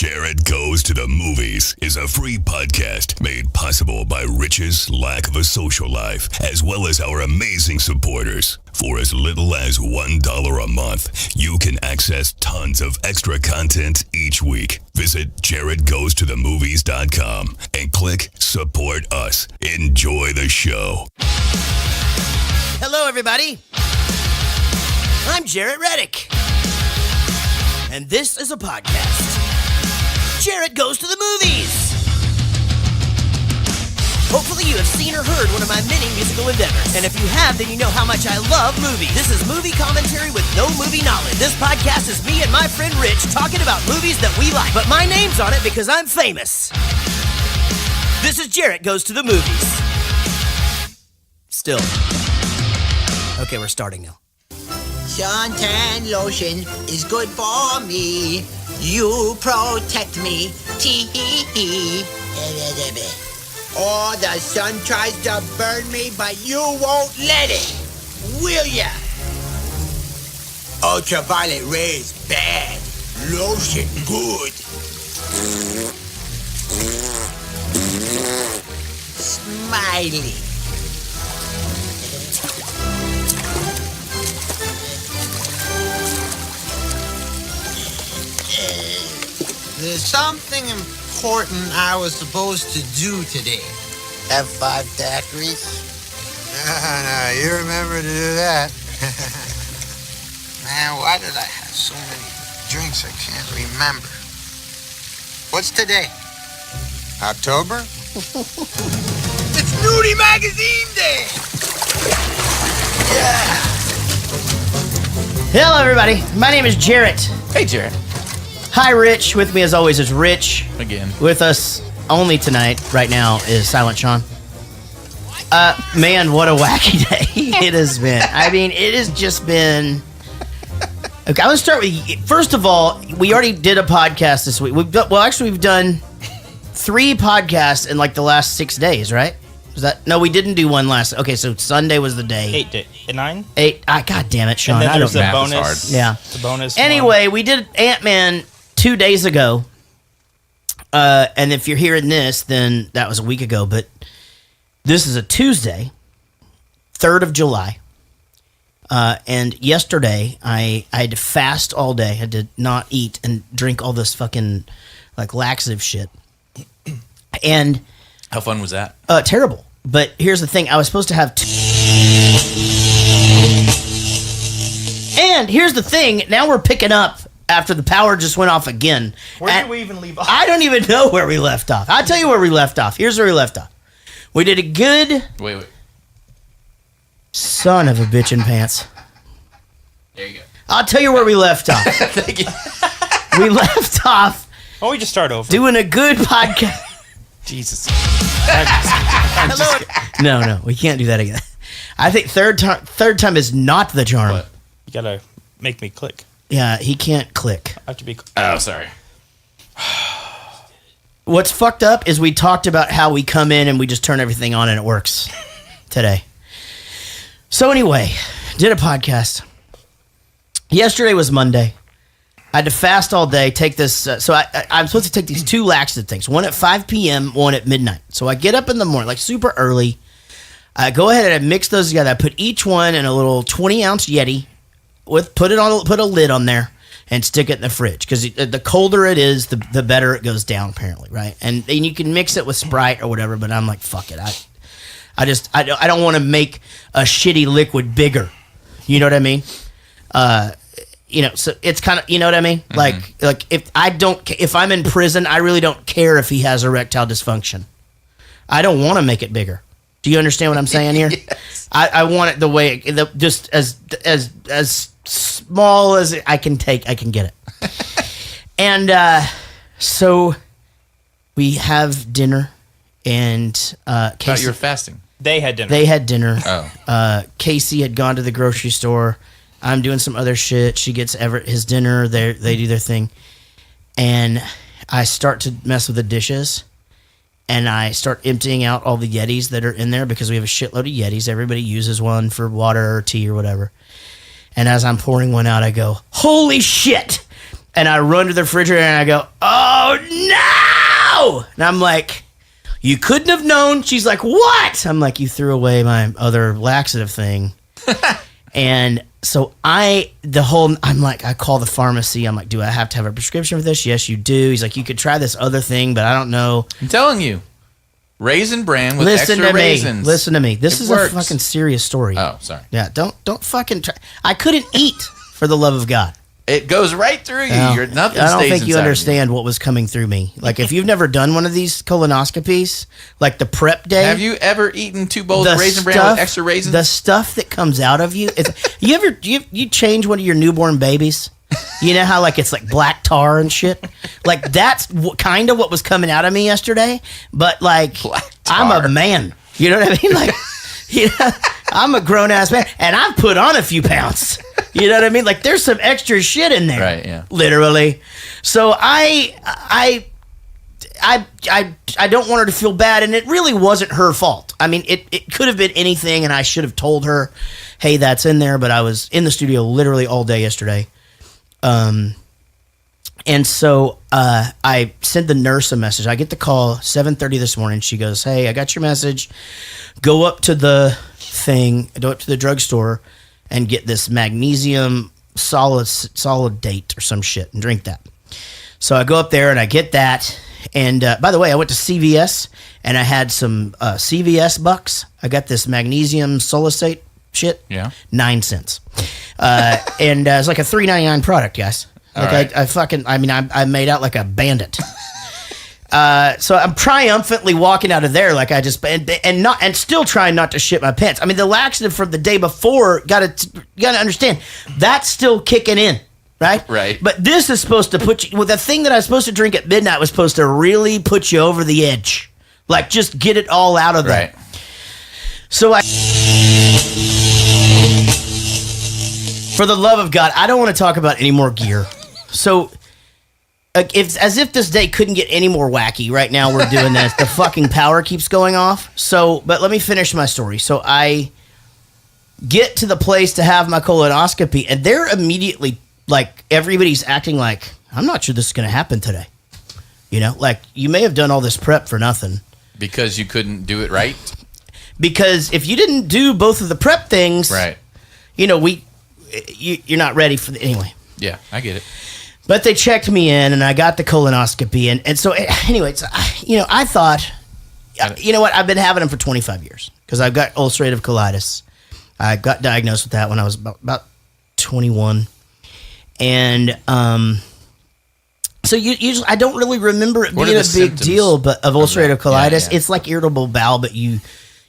Jared Goes to the Movies is a free podcast made possible by Rich's lack of a social life, as well as our amazing supporters. For as little as $1 a month, you can access tons of extra content each week. Visit jaredgoestothemovies.com and click Support Us. Enjoy the show. Hello, everybody. I'm Jarrett Reddick, and this is a podcast. Jarrett Goes to the Movies. Hopefully you have seen or heard one of my many musical endeavors. And if you have, then you know how much I love movies. This is movie commentary with no movie knowledge. This podcast is me and my friend Rich talking about movies that we like. But my name's on it because I'm famous. This is Jarrett Goes to the Movies. Still. Okay, we're starting now. Suntan lotion is good for me. You protect me. Tee-hee-hee. Oh, the sun tries to burn me, but you won't let it, will ya? Ultraviolet rays bad. Lotion good. Smiley. There's something important I was supposed to do today. Have 5 daiquiris? No, you remember to do that. Man, why did I have so many drinks I can't remember? What's today? October? It's Nudie Magazine Day! Yeah! Hello, everybody. My name is Jarrett. Hey, Jared. Hi, Rich. With me, as always, is Rich. Again. With us only tonight, right now, is Silent Sean. Man, what a wacky day it has been. I mean, it has just been... Okay, I'm going to start with... First of all, we already did a podcast this week. We've done 3 podcasts in, like, the last 6 days, right? Was that... No, we didn't do one last... Okay, so Sunday was the day. 9? 8. God damn it, Sean. And then there's the Math is bonus. hard. Yeah. The bonus. Anyway, we did Ant-Man 2 days ago. And if you're hearing this, then that was a week ago. But this is a Tuesday, 3rd of July. And yesterday, I had to fast all day. I had to not eat and drink all this fucking, like, laxative shit. And... How fun was that? Terrible. But here's the thing. I was supposed to have... And here's the thing. Now we're picking up after the power just went off again. Where did we even leave off? I don't even know where we left off. I'll tell you where we left off. Here's where we left off. We did a good... Wait. Son of a bitch in pants. There you go. I'll tell you where we left off. Thank you. We left off Why don't we just start over? doing a good podcast. Jesus. No, we can't do that again. I think third time is not the charm. What? You gotta make me click. Yeah, he can't click. I have to be... Oh, sorry. What's fucked up is we talked about how we come in and we just turn everything on and it works today. So anyway, did a podcast. Yesterday was Monday. I had to fast all day, take this... so I'm supposed to take these 2 laxative things. One at 5 p.m., one at midnight. So I get up in the morning, like super early. I go ahead and I mix those together. I put each one in a little 20-ounce Yeti. Put a lid on there and stick it in the fridge. Because the colder it is, the better it goes down, apparently, right? And you can mix it with Sprite or whatever, but I'm like, fuck it. I don't want to make a shitty liquid bigger. You know what I mean? So it's kind of, you know what I mean? Mm-hmm. Like if I'm in prison, I really don't care if he has erectile dysfunction. I don't want to make it bigger. Do you understand what I'm saying here? Yes. I want it the way, just as small as I can take. I can get it. And so we have dinner, and Casey, You were fasting. They had dinner. They had dinner. Oh. Casey had gone to the grocery store. I'm doing some other shit. She gets Everett his dinner. They do their thing. And I start to mess with the dishes. And I start emptying out all the Yetis that are in there because we have a shitload of Yetis. Everybody uses one for water or tea or whatever. And as I'm pouring one out, I go, holy shit! And I run to the refrigerator and I go, oh no! And I'm like, you couldn't have known. She's like, what? I'm like, you threw away my other laxative thing. And so I call the pharmacy. I'm like, do I have to have a prescription for this? Yes, you do. He's like, you could try this other thing, but I don't know. I'm telling you. Raisin bran with Listen extra to raisins. Listen to me. This It is works. a fucking serious story. Oh, sorry. Yeah, don't fucking try. I couldn't eat for the love of God. It goes right through you. No, You're nothing. I don't stays think you inside of understand what was coming through me. Like if you've never done one of these colonoscopies, like the prep day. Have you ever eaten 2 bowls of raisin bran with extra raisins? The stuff that comes out of you. You change one of your newborn babies? You know how like it's like black tar and shit? Like that's kind of what was coming out of me yesterday. But like Black I'm tar. a man. You know what I mean? Like you know, I'm a grown ass man and I've put on a few pounds. You know what I mean? Like there's some extra shit in there. Right, yeah. Literally. So I don't want her to feel bad, and it really wasn't her fault. I mean, it could have been anything, and I should have told her, hey, that's in there, but I was in the studio literally all day yesterday. And so I sent the nurse a message. I get the call 7:30 this morning. She goes, hey, I got your message. Go up to the drugstore and get this magnesium solidate or some shit and drink that. So I go up there and I get that. And by the way, I went to CVS and I had some CVS bucks. I got this magnesium solacate shit. Yeah. 9 cents. And it's like a $3.99 product, guys. Like right. I made out like a bandit. So I'm triumphantly walking out of there like I just and still trying not to shit my pants. I mean, the laxative from the day before, gotta understand, that's still kicking in, right? Right. But this is supposed to put you, well, the thing that I was supposed to drink at midnight was supposed to really put you over the edge. Like just get it all out of there. Right. So for the love of God, I don't want to talk about any more gear. So as if this day couldn't get any more wacky. Right now we're doing this. The fucking power keeps going off. So, but let me finish my story. So I get to the place to have my colonoscopy, and they're immediately like, everybody's acting like, I'm not sure this is going to happen today. You know, like you may have done all this prep for nothing. Because you couldn't do it right? Because if you didn't do both of the prep things, Right. you know, you're not ready for anyway. Yeah, I get it. But they checked me in, and I got the colonoscopy, and so anyways, you know, I thought, you know what, I've been having them for 25 years because I've got ulcerative colitis. I got diagnosed with that when I was about 21, and so usually I don't really remember it What being are a the big symptoms deal, but of ulcerative colitis, yeah. it's like irritable bowel, but you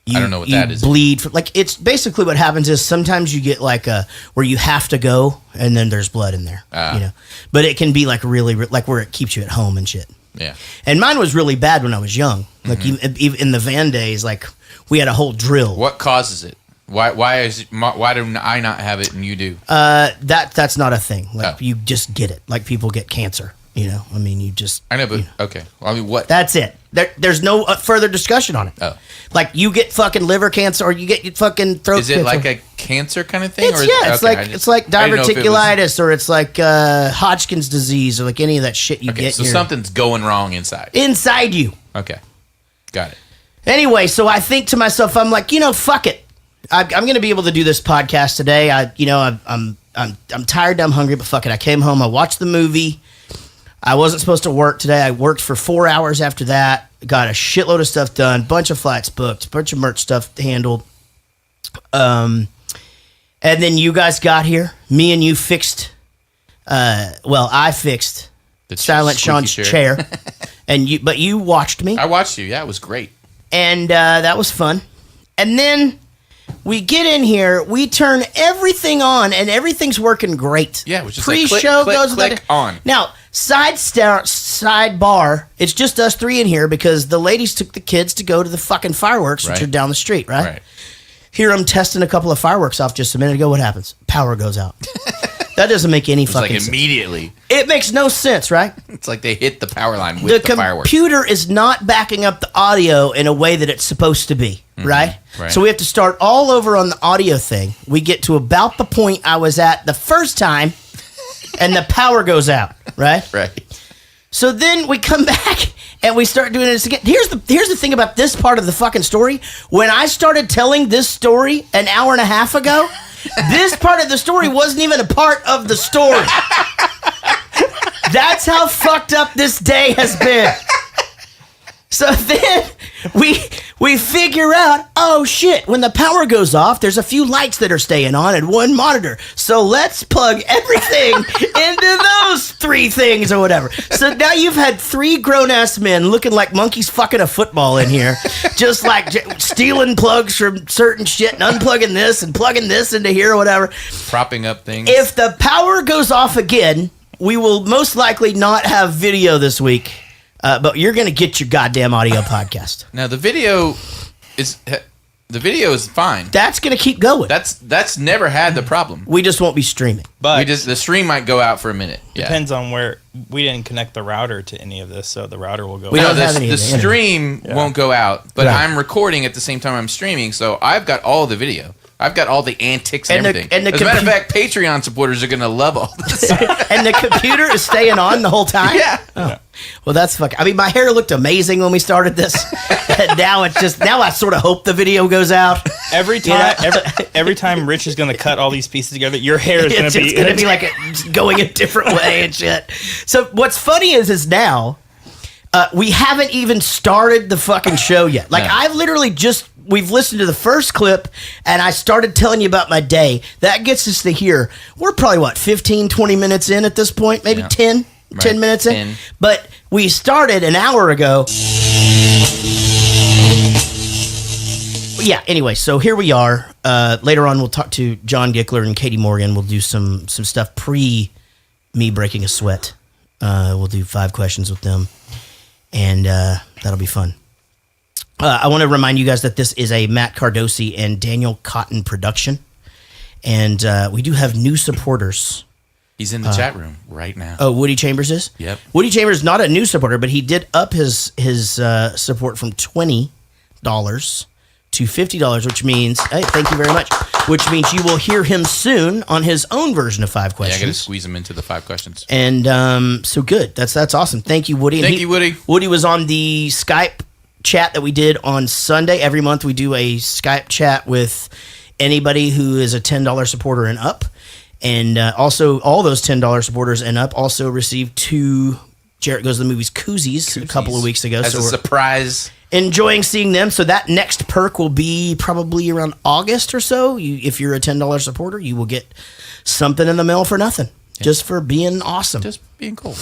I don't know what you that is. bleed for, like, it's basically what happens is sometimes you get like where you have to go and then there's blood in there, you know, but it can be like really like where it keeps you at home and shit. Yeah. And mine was really bad when I was young. Like even in the van days, like we had a whole drill. What causes it? Why do I not have it and you do? That's not a thing. Like Oh. you just get it. Like people get cancer, you know? I mean, you just, I know, but you know. okay. Well, I mean, what? That's it. There's no further discussion on it. Oh. Like you get fucking liver cancer or you get your fucking throat Is it cancer. like a cancer kind of thing? It's, or is yeah, it's okay, like it's like I didn't know if it was- diverticulitis or it's like Hodgkin's disease or like any of that shit you Okay, get. so in your- something's going wrong inside. inside you. Okay, got it. Anyway, so I think to myself, I'm like, you know, fuck it. I'm going to be able to do this podcast today. I'm tired, I'm hungry, but fuck it. I came home, I watched the movie. I wasn't supposed to work today. I worked for 4 hours after that. Got a shitload of stuff done, bunch of flights booked, bunch of merch stuff handled. And then you guys got here. Me and you fixed. I fixed The Silent squeaky Sean's chair, but you watched me. I watched you. Yeah, it was great. And that was fun. And then we get in here, we turn everything on, and everything's working great. Yeah, it was just like pre-show click, goes click, with click, on. Now, sidebar, it's just us three in here because the ladies took the kids to go to the fucking fireworks, which Right. are down the street, right? Right. Here I'm testing a couple of fireworks off just a minute ago. What happens? Power goes out. That doesn't make any It's like fucking sense. immediately. It makes no sense, right? It's like they hit the power line with the fireworks. Computer is not backing up the audio in a way that it's supposed to be, right? right. So we have to start all over on the audio thing. We get to about the point I was at the first time, and the power goes out. right? Right. So then we come back and we start doing this again. Here's the thing about this part of the fucking story. When I started telling this story an hour and a half ago, this part of the story wasn't even a part of the story. That's how fucked up this day has been. So then we figure out, oh shit, when the power goes off, there's a few lights that are staying on and one monitor. So let's plug everything into those 3 things or whatever. So now you've had 3 grown-ass men looking like monkeys fucking a football in here, just like stealing plugs from certain shit and unplugging this and plugging this into here or whatever. Propping up things. If the power goes off again, we will most likely not have video this week. But you're going to get your goddamn audio podcast. Now the video is fine. That's going to keep going. That's never had the problem. We just won't be streaming. But The stream might go out for a minute. Yeah. depends on where. We didn't connect the router to any of this, so the router will go. We No, don't have any the of the stream won't go out, but Right. I'm recording at the same time I'm streaming, so I've got all the video. I've got all the antics and And the- everything. and the As a matter of fact, Patreon supporters are going to love all this. And the computer is staying on the whole time? Yeah. Oh. Well, that's fucking... I mean, my hair looked amazing when we started this. And now I sort of hope the video goes out. Every time, every time Rich is going to cut all these pieces together, your hair is going It's to just be going to be like going a different way and shit. So what's funny is now we haven't even started the fucking show yet. Like, No. I've literally we've listened to the first clip and I started telling you about my day. That gets us to here. We're probably, 15, 20 minutes in at this point? Maybe Yeah. 10 Right. minutes in? 10. But we started an hour ago. Yeah, anyway, so here we are. Later on, we'll talk to John Gickler and Katie Morgan. We'll do some stuff pre me breaking a sweat. We'll do 5 questions with them, and that'll be fun. I want to remind you guys that this is a Matt Cardosi and Daniel Cotton production, and we do have new supporters. He's in the chat room right now. Oh, Woody Chambers is? Yep. Woody Chambers is not a new supporter, but he did up his support from $20 to $50, which means, hey, thank you very much, which means you will hear him soon on his own version of 5 Yeah, I got to questions. squeeze him into the 5 questions. And so good. That's awesome. Thank you, Woody. And Thank you, Woody. Woody was on the Skype chat that we did on Sunday. Every month we do a Skype chat with anybody who is a $10 supporter and up. And also all those $10 supporters and up also received 2 Jarrett Goes to the Movies koozies a couple of weeks ago. As So a we're surprise. enjoying seeing them. So that next perk will be probably around August or so. If you're a $10 supporter, you will get something in the mail for nothing. Just for being awesome. Just being cool.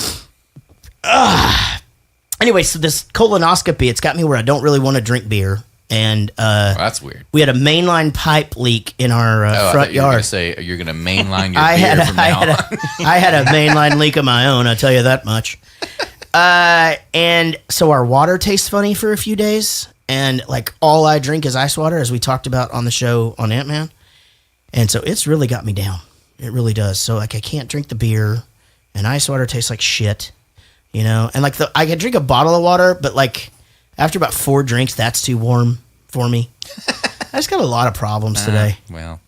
Anyway, so this colonoscopy, it's got me where I don't really want to drink beer. And Well, that's weird. we had a mainline pipe leak in our I front thought you were going yard. to say you're going to mainline your I beer had from now on. I had a mainline leak of my own, I'll tell you that much. And so our water tastes funny for a few days. And like all I drink is ice water, as we talked about on the show on Ant-Man. And so it's really got me down. It really does. So like I can't drink the beer, and ice water tastes like shit, you know? And like I can drink a bottle of water, but like after about 4 drinks, that's too warm for me. I just got a lot of problems today. Well,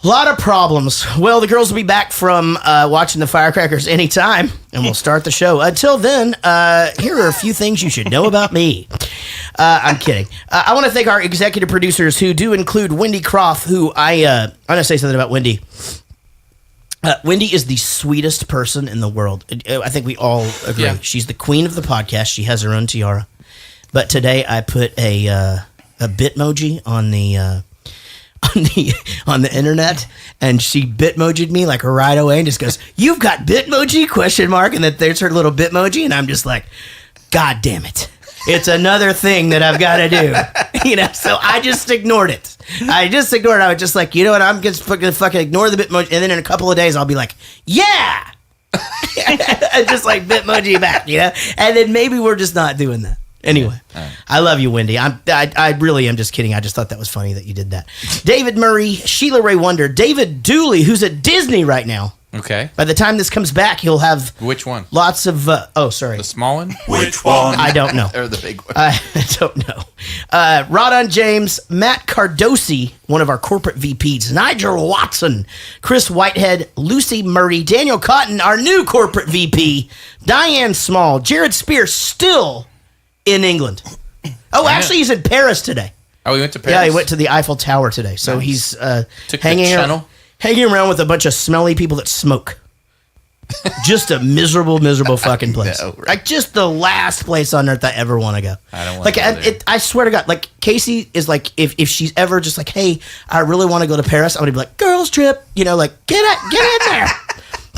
A lot of problems. Well, the girls will be back from watching the firecrackers anytime, and we'll start the show. Until then, here are a few things you should know about me. I'm kidding. I want to thank our executive producers, who do include Wendy Croft, who I'm going to say something about Wendy. Wendy is the sweetest person in the world. I think we all agree. Yeah. She's the queen of the podcast. She has her own tiara. But today I put a Bitmoji on the on the internet, and she Bitmoji'd me like right away and just goes, "You've got Bitmoji?" ? And then there's her little Bitmoji, and I'm just like, God damn it. It's another thing that I've got to do. You know, so I just ignored it. I was just like, you know what, I'm just gonna fucking ignore the Bitmoji, and then in a couple of days I'll be like, yeah. And just like Bitmoji back, you know? And then maybe we're just not doing that. Anyway, I love you, Wendy. I really am just kidding. I just thought that was funny that you did that. David Murray, Sheila Ray Wonder, David Dooley, who's at Disney right now. Okay. By the time this comes back, he'll have Which one? lots of. Sorry. The small one? Which one? I don't know. Or the big one? I don't know. Rodon James, Matt Cardosi, one of our corporate VPs, Nigel Watson, Chris Whitehead, Lucy Murray, Daniel Cotton, our new corporate VP, Diane Small, Jared Spears, still in England. Oh, actually, he's in Paris today. Oh, he went to Paris? Yeah, he went to the Eiffel Tower today. So he's Took hanging the channel? hanging around with a bunch of smelly people that smoke. Just a miserable fucking place. No, right. Like just the last place on earth I ever want to go. I don't wanna like. go there. I swear to God, like Casey is like, if she's ever just like, hey, I really want to go to Paris, I'm gonna be like, girls trip, like get in there,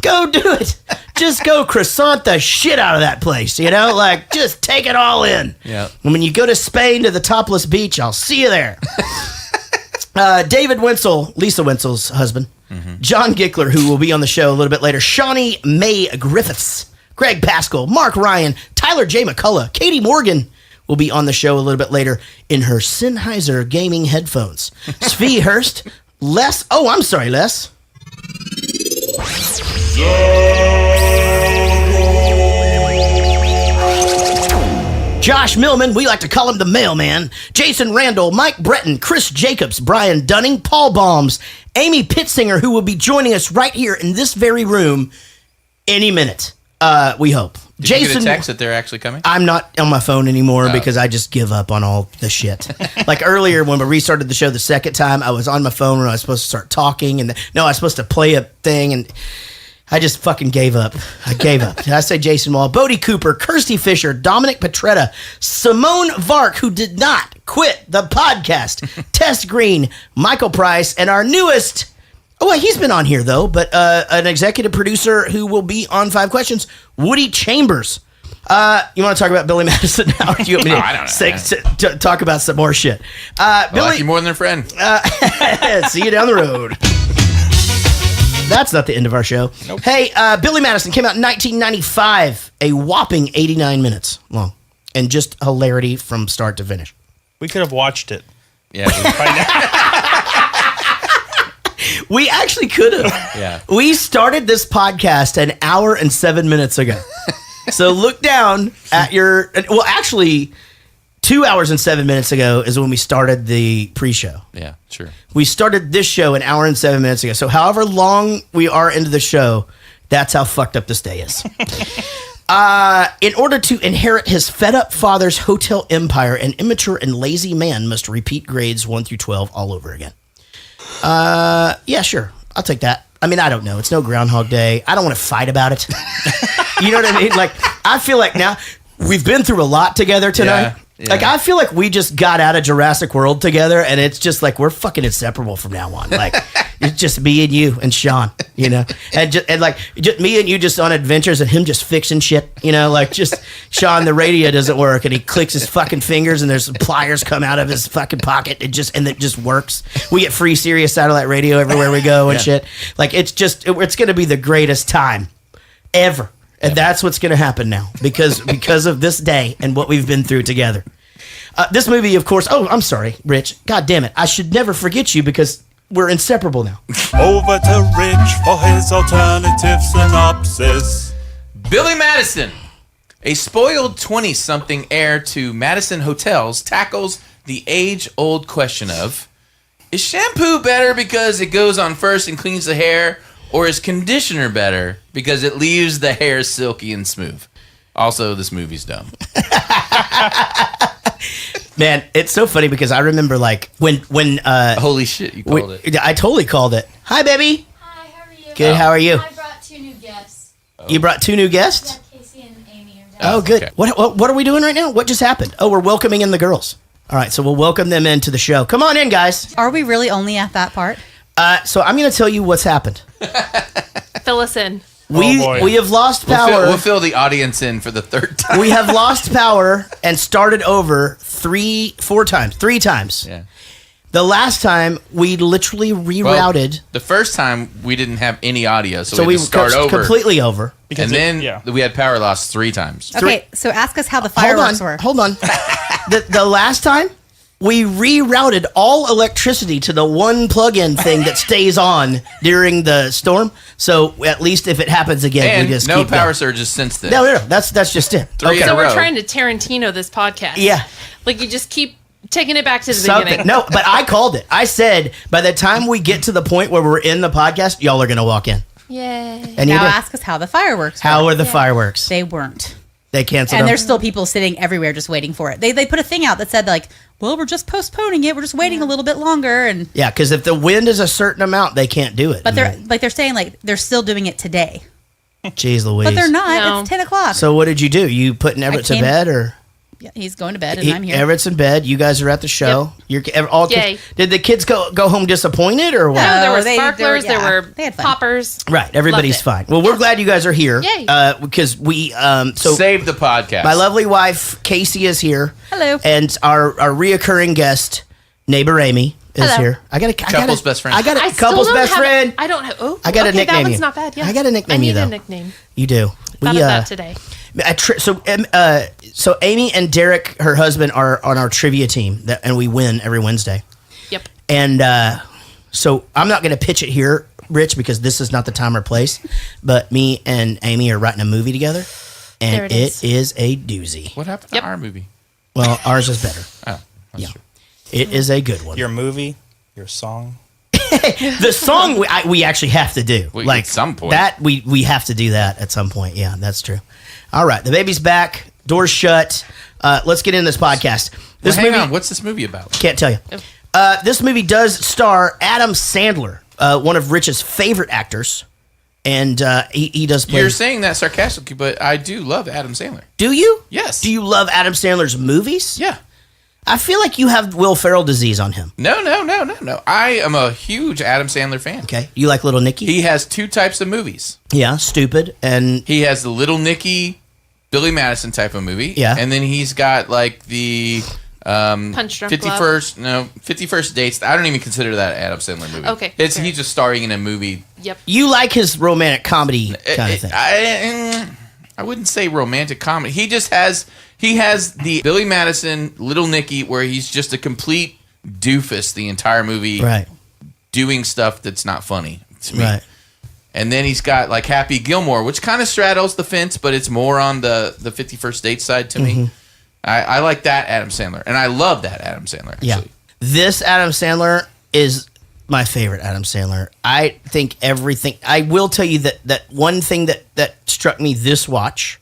go do it, just go croissant the shit out of that place, like just take it all in. Yeah. And when you go to Spain to the topless beach, I'll see you there. David Wenzel, Lisa Wenzel's husband, John Gickler, who will be on the show a little bit later, Shawnee Mae Griffiths, Greg Pascal, Mark Ryan, Tyler J. McCullough, Katie Morgan will be on the show a little bit later in her Sennheiser gaming headphones. Svi Hurst, Les. Josh Millman, we like to call him the mailman. Jason Randall, Mike Breton, Chris Jacobs, Brian Dunning, Paul Baums, Amy Pittsinger, who will be joining us right here in this very room any minute. We hope. Did you get a text that they're actually coming? I'm not on my phone anymore because I just give up on all the shit. Like earlier when we restarted the show the second time, I was on my phone when I was supposed to start talking. I was supposed to play a thing and I just fucking gave up. I gave up. Did I say Jason Wall? Bodie Cooper, Kirsty Fisher, Dominic Petretta, Simone Vark, who did not quit the podcast, Tess Green, Michael Price, and our newest... Oh, wait, he's been on here, though, but an executive producer who will be on 5 Questions, Woody Chambers. You want to talk about Billy Madison now? Or do you want me to I don't know. talk about some more shit? I Billy, like you more than a friend. see you down the road. That's not the end of our show. Nope. Hey, Billy Madison came out in 1995, a whopping 89 minutes long, and just hilarity from start to finish. We could have watched it. Yeah. We actually could have. Yeah. We started this podcast an hour and 7 minutes ago. So look down at your... Well, actually, 2 hours and 7 minutes ago is when we started the pre-show. Yeah, sure. We started this show an hour and 7 minutes ago. So however long we are into the show, that's how fucked up this day is. In order to inherit his fed-up father's hotel empire, an immature and lazy man must repeat grades 1 through 12 all over again. Yeah, sure. I'll take that. I mean, I don't know. It's no Groundhog Day. I don't want to fight about it. You know what I mean? Like, I feel like now we've been through a lot together tonight. Yeah. Like, I feel like we just got out of Jurassic World together, and it's just like we're fucking inseparable from now on. Like, it's just me and you and Sean, and like just me and you just on adventures, and him just fixing shit, like just Sean, the radio doesn't work, and he clicks his fucking fingers, and there's pliers come out of his fucking pocket, and it just works. We get free Sirius satellite radio everywhere we go and shit. Like it's gonna be the greatest time ever. And that's what's going to happen now because of this day and what we've been through together. This movie, of course. Oh, I'm sorry, Rich. God damn it. I should never forget you because we're inseparable now. Over to Rich for his alternative synopsis. Billy Madison, a spoiled 20-something heir to Madison Hotels, tackles the age-old question of, is shampoo better because it goes on first and cleans the hair, or is conditioner better because it leaves the hair silky and smooth? Also, this movie's dumb. Man, it's so funny because I remember like when Holy shit, you called it. I totally called it. Hi, baby. Hi, how are you? Good, how are you? I brought 2 new guests. You brought 2 new guests? Yeah, Casey and Amy are down. Oh, good. Okay. What are we doing right now? What just happened? Oh, we're welcoming in the girls. All right, so we'll welcome them into the show. Come on in, guys. Are we really only at that part? So I'm going to tell you what's happened. Fill us in. We have lost power. We'll fill the audience in for the 3rd time. We have lost power and started over 3 times. Yeah. The last time we literally rerouted. The first time we didn't have any audio, so we we had to start over. Completely over. And then we had power loss 3 times. Okay, so ask us how the fireworks were. Hold on. The last time we rerouted all electricity to the one plug-in thing that stays on during the storm. So at least if it happens again, And we just no keep power going. surges since then. No, that's just it. Three in So a we're row. trying to Tarantino this podcast. Yeah. Like you just keep taking it back to the Something. beginning. No, but I called it. I said by the time we get to the point where we're in the podcast, y'all are gonna walk in. Yay. And you Now did. ask us how the fireworks were. How were the fireworks? They weren't. They canceled And them. there's still people sitting everywhere just waiting for it. They put a thing out that said like, well, we're just postponing it. We're just waiting a little bit longer. And Yeah, because if the wind is a certain amount, they can't do it. but they're saying like they're still doing it today. Jeez Louise. But they're not. No. It's 10 o'clock. So what did you do? You putting Everett to came- bed, or Yeah, he's going to bed and I'm here. Everett's in bed? You guys are at the show. You're all kids. Yay. Did the kids go home disappointed or what? No, there No, were they- sparklers, they were- there yeah, were they had fun. poppers. Right, everybody's Loved it. fine. Well, we're glad you guys are here. Yay. Because we so Save the podcast. my lovely wife Casey is here. Hello. And our reoccurring guest neighbor Amy is Hello. here. I got a Couple's best friend. I got I a still couple's don't best have friend. I don't have. Oh, I got a okay, nickname That one's you. not bad. Yeah, I got a nickname I you, need though. a nickname. You do. Thought of that today. So Amy and Derek, her husband, are on our trivia team, and we win every Wednesday. Yep. And so I'm not going to pitch it here, Rich, because this is not the time or place. But me and Amy are writing a movie together, and There it it is a doozy. What happened Yep. to our movie? Well, ours is better. Oh, that's Yeah. true. It is a good one. Your movie, your song. The song we actually have to do, Well, like at some point. that we have to do that at some point. Yeah, that's true. All right, the baby's back, doors shut. Let's get into this podcast. This Well, hang movie, on. What's this movie about? can't tell you. This movie does star Adam Sandler, one of Rich's favorite actors, and he does play. You're saying that sarcastically, but I do love Adam Sandler. Do you? Yes. Do you love Adam Sandler's movies? Yeah. I feel like you have Will Ferrell disease on him. No. I am a huge Adam Sandler fan. Okay, you like Little Nicky? He has two types of movies. Yeah, Stupid, and He has the Little Nicky, Billy Madison type of movie. Yeah. And then he's got like the Punch Drunk Love. 51st Dates. I don't even consider that an Adam Sandler movie. Okay, It's fair. he's just starring in a movie. Yep. you like his romantic comedy kind of thing. I wouldn't say romantic comedy. He has the Billy Madison, Little Nicky, where he's just a complete doofus the entire movie, Right, doing stuff that's not funny to me. right. And then he's got like Happy Gilmore, which kind of straddles the fence, but it's more on the 51st Date side to Mm-hmm. me. I like that Adam Sandler, and I love that Adam Sandler. Actually. Yeah. This Adam Sandler is my favorite Adam Sandler. I think everything. I will tell you that one thing that struck me this watch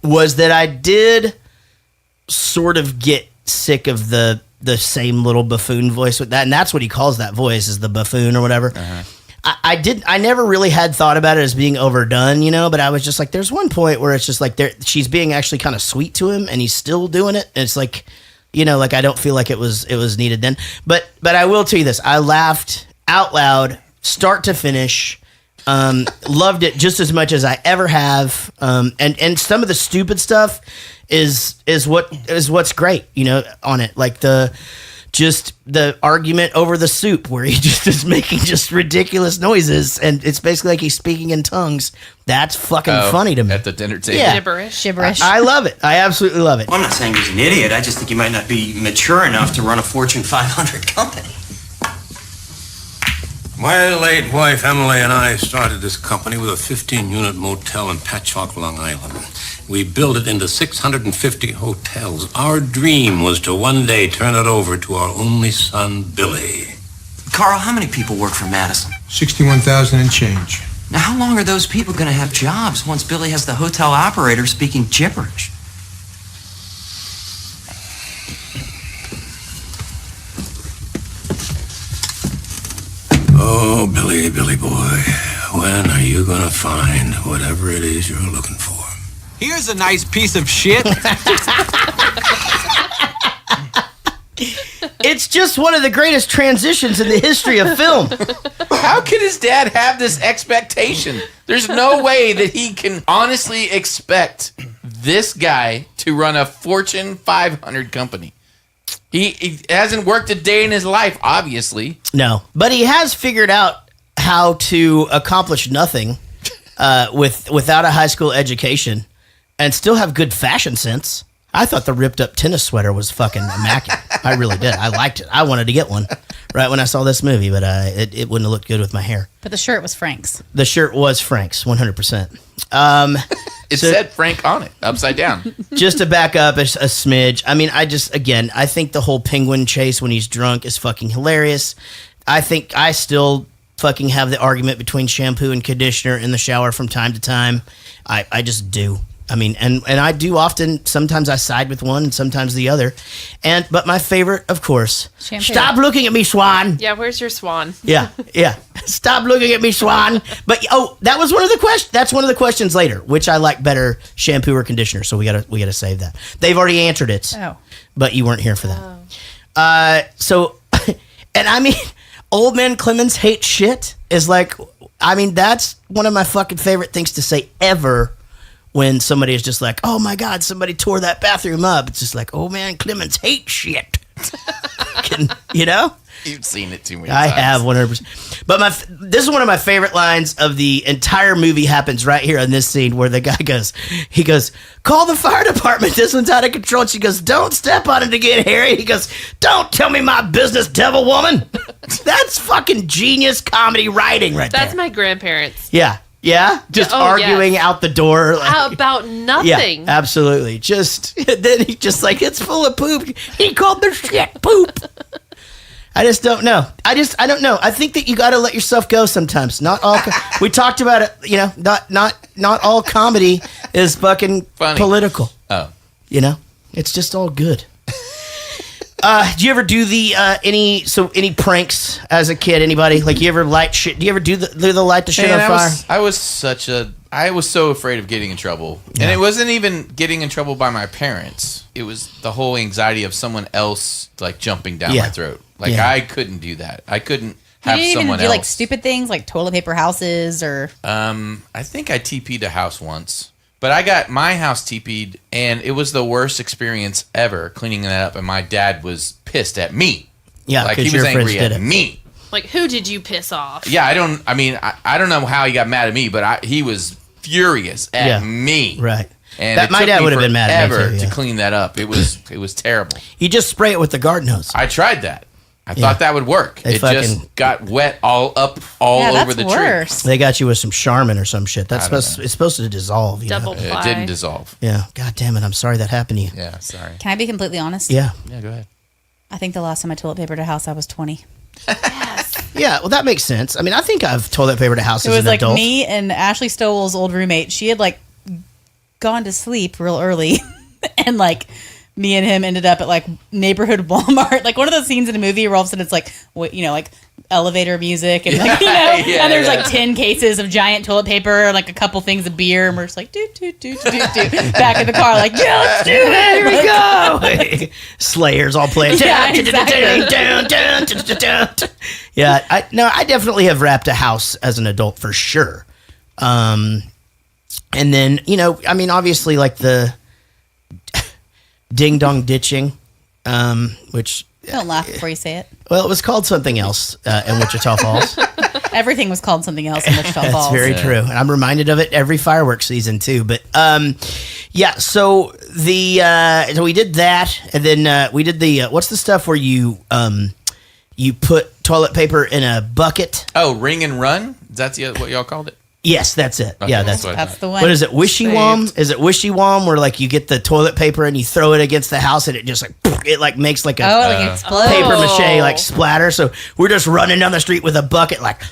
was that I did sort of get sick of the same little buffoon voice with that, and that's what he calls that voice, is the buffoon or whatever. I never really had thought about it as being overdone, but I was just like, there's one point where it's just like she's being actually kind of sweet to him, and he's still doing it. And it's like, like I don't feel like it was needed then. But I will tell you this: I laughed out loud, start to finish. Loved it just as much as I ever have. And some of the stupid stuff is what's great, on it, like the argument over the soup where he just is making just ridiculous noises, and it's basically like he's speaking in tongues. That's fucking funny to me. At the dinner table. Yeah. Gibberish. I love it. I absolutely love it. Well, I'm not saying he's an idiot. I just think he might not be mature enough to run a Fortune 500 company. My late wife, Emily, and I started this company with a 15-unit motel in Patchogue, Long Island. We built it into 650 hotels. Our dream was to one day turn it over to our only son, Billy. Carl, how many people work for Madison? 61,000 and change. Now, how long are those people going to have jobs once Billy has the hotel operator speaking gibberish? Oh, Billy, Billy boy, when are you gonna find whatever it is you're looking for? Here's a nice piece of shit. It's just one of the greatest transitions in the history of film. How could his dad have this expectation? There's no way that he can honestly expect this guy to run a Fortune 500 company. He hasn't worked a day in his life, obviously. No, but he has figured out how to accomplish nothing without a high school education and still have good fashion sense. I thought the ripped up tennis sweater was fucking immaculate. I really did. I liked it. I wanted to get one right when I saw this movie, but it wouldn't have looked good with my hair. But the shirt was Frank's. The shirt was Frank's, 100%. It said Frank on it, upside down. Just to back up a smidge, I mean, I think the whole penguin chase when he's drunk is fucking hilarious. I think I still fucking have the argument between shampoo and conditioner in the shower from time to time. I just do. I mean, and I do often. Sometimes I side with one and sometimes the other. But my favorite, of course, shampoo. Stop looking at me, Swan. Yeah, where's your swan? Yeah. Stop looking at me, Swan. But that was one of the questions. That's one of the questions later, which I like better, shampoo or conditioner. So we gotta save that. They've already answered it. Oh. But you weren't here for that. And I mean, Old Man Clemens hates shit is like, I mean, that's one of my fucking favorite things to say ever. When somebody is just like, oh my God, somebody tore that bathroom up. It's just like, oh man, Clemens hates shit. You know? You've seen it too many I times. have 100%. But this is one of my favorite lines of the entire movie. Happens right here in this scene where the guy goes, call the fire department. This one's out of control. And she goes, don't step on it again, Harry. He goes, don't tell me my business, devil woman. That's fucking genius comedy writing right there. That's my grandparents. Yeah, just arguing out the door about nothing. Yeah, absolutely. Then he just like, it's full of poop. He called the shit poop. I just don't know. I don't know. I think that you got to let yourself go sometimes. Not all. We talked about it. You know, not all comedy is fucking funny. Political. Oh, you know, it's just all good. Do you ever do any pranks as a kid? Anybody like you ever light shit? Do you ever do the light the shit on fire? I was so afraid of getting in trouble, and it wasn't even getting in trouble by my parents. It was the whole anxiety of someone else like jumping down my throat. Like I couldn't do that. I couldn't have you didn't someone even do else. like stupid things like toilet paper houses or. I think I TP'd a house once. But I got my house TP'd, and it was the worst experience ever cleaning that up. And my dad was pissed at me. Yeah, like he was angry at me. Like, who did you piss off? Yeah, I don't know how he got mad at me, but he was furious at me. Right. And my dad would have been mad at me too, to clean that up. It was terrible. You just spray it with the garden hose. I tried that. I thought that would work. It just got wet all over the worse. tree. They got you with some Charmin or some shit. It's supposed to dissolve. Double ply. It didn't dissolve. Yeah. God damn it. I'm sorry that happened to you. Yeah, sorry. Can I be completely honest? Yeah. Yeah, go ahead. I think the last time I toilet papered a house, I was 20. Yeah, well, that makes sense. I mean, I think I've toilet papered a house as an adult. It was like me and Ashley Stowell's old roommate. She had like gone to sleep real early, and like me and him ended up at like neighborhood Walmart, like one of those scenes in a movie where all of a sudden it's like, you know, like elevator music and like, you know, and there's like 10 cases of giant toilet paper and like a couple things of beer, and we're just like do back in the car, like yeah, let's do it. Here we go. Slayers all playing. Yeah, exactly. Yeah, I definitely have wrapped a house as an adult for sure. And then, you know, I mean, obviously like the ding dong ditching, which don't laugh before you say it. Well, it was called something else in Wichita Falls. Everything was called something else in Wichita Falls. That's very true, and I'm reminded of it every fireworks season too. But yeah, so so we did that, and then we did the what's the stuff where you put toilet paper in a bucket? Oh, ring and run? That's what y'all called it? Yes, that's it. Okay, yeah, that's the one. What is it? Wishy-wom? Is it wishy-wom where like you get the toilet paper and you throw it against the house and it just like it like makes like a like explodes. paper mache like splatter. So we're just running down the street with a bucket like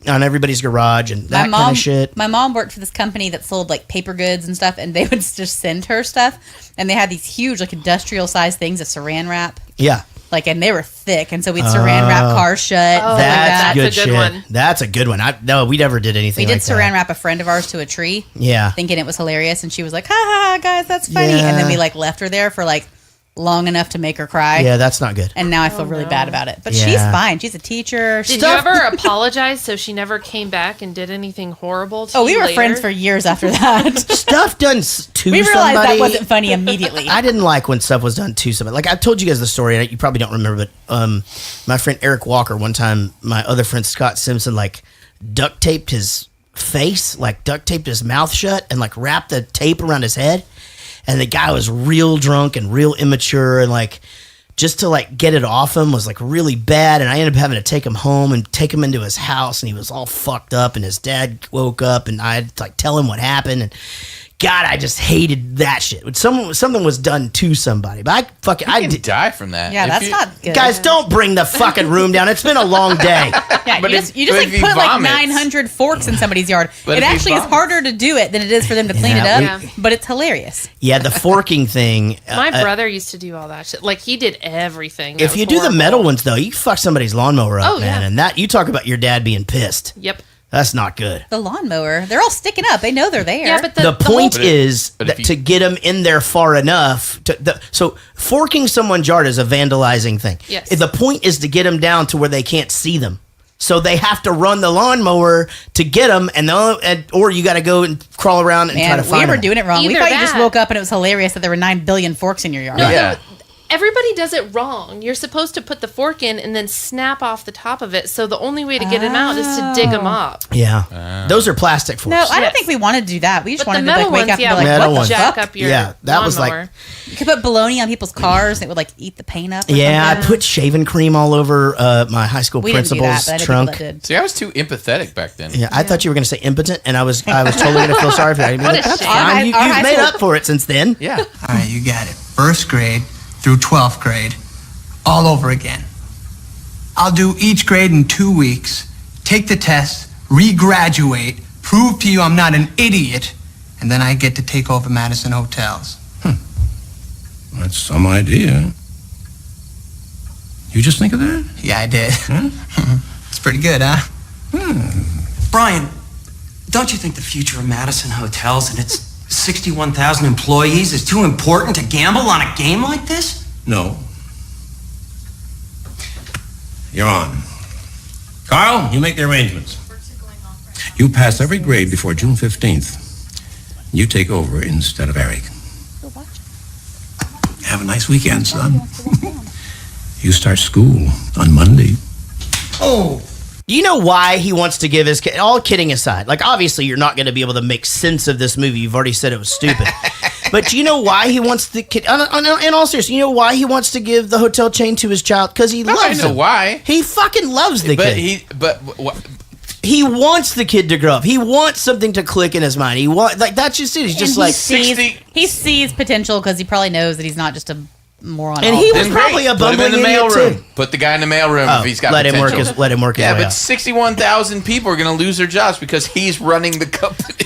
on everybody's garage and that kind of shit. My mom worked for this company that sold like paper goods and stuff, and they would just send her stuff, and they had these huge like industrial sized things of saran wrap. Yeah. Like, and they were thick, and so we'd saran wrap cars shut. Oh, that's a good one. That's a good one. No, we never did anything. We did like saran that. wrap a friend of ours to a tree. Yeah, thinking it was hilarious, and she was like, "Ha ha, ha guys, that's funny." Yeah. And then we like left her there for like long enough to make her cry. Yeah, that's not good. And now I feel really bad about it. But Yeah. she's fine. She's a teacher. Did you ever apologize so she never came back and did anything horrible to you? Oh, we were later? friends for years after that. Stuff done to we realized somebody. that wasn't funny immediately. I didn't like when stuff was done to somebody. Like I told you guys the story, and you probably don't remember, but my friend Eric Walker, one time, my other friend Scott Simpson, like duct taped his face, like duct taped his mouth shut, and like wrapped the tape around his head. and the guy was real drunk and real immature, and like just to like get it off him was like really bad. And I ended up having to take him home and take him into his house, and he was all fucked up, and his dad woke up, and I had to like tell him what happened. And God, I just hated that shit. When something was done to somebody, but I did die from that. Yeah, that's not good. Guys, don't bring the fucking room down. It's been a long day. Yeah, But you if- just but like if he put like vomits- 900 forks in somebody's yard. But It if he actually is vomits- harder to do it than it is for them to clean Yeah, it up, but it's hilarious. Yeah, the forking thing. My brother used to do all that shit. Like he did everything. If you do the metal ones though, you fuck somebody's lawnmower up, Oh, man. yeah. And that you talk about your dad being pissed. Yep. That's not good. The lawnmower, they're all sticking up. They know they're there. Yeah, but The point whole- is But if that to get them in there far enough. So forking someone's yard is a vandalizing thing. Yes. The point is to get them down to where they can't see them. So they have to run the lawnmower to get them, or you got to go and crawl around and try Man, to find we were them. doing it wrong. We Either thought you just that- woke up and it was hilarious that there were 9 billion forks in your yard. No, Yeah. everybody does it wrong. You're supposed to put the fork in and then snap off the top of it. So the only way to get them out is to dig them up. Yeah, those are plastic forks. No, I don't Yes. think we wanted to do that. We just But the wanted to like metal wake ones, up yeah, and be like, Metal what ones. the jack fuck? up your Yeah, that was like- lawnmower. You could put bologna on people's cars and it would like eat the paint up. Or Yeah, I something. put shaving cream all over my high school We didn't do that, principal's but I know people trunk. that did. See, I was too empathetic back then. Yeah, I thought you were going to say impotent, and I was totally going to feel sorry for that. I'd be What like, a That's shame. fine. Our high You've made school- up for it since then. Yeah. All right, you got it. First grade through 12th grade, all over again. I'll do each grade in 2 weeks, take the test, regraduate, prove to you I'm not an idiot, and then I get to take over Madison Hotels. That's some idea. You just think of that? Yeah, I did. It's pretty good, huh? Brian, don't you think the future of Madison Hotels and its 61,000 employees is too important to gamble on a game like this? No. You're on. Carl, you make the arrangements. You pass every grade before June 15th. You take over instead of Eric. Have a nice weekend, son. You start school on Monday. Oh. Do you know why he wants to give his kid? All kidding aside, like obviously you're not going to be able to make sense of this movie. You've already said it was stupid. But do you know why he wants the kid? In all seriousness, you know why he wants to give the hotel chain to his child? Because he loves I know him. why. He fucking loves the kid. He wants the kid to grow up. He wants something to click in his mind. He wants that's just it. He's just And like he sees potential because he probably knows that he's not just a moron. And he was probably a bumbling in the idiot mailroom. too. Put the guy in the mailroom Oh, if he's got let him potential. work his Yeah, way but up. 61,000 people are going to lose their jobs because he's running the company.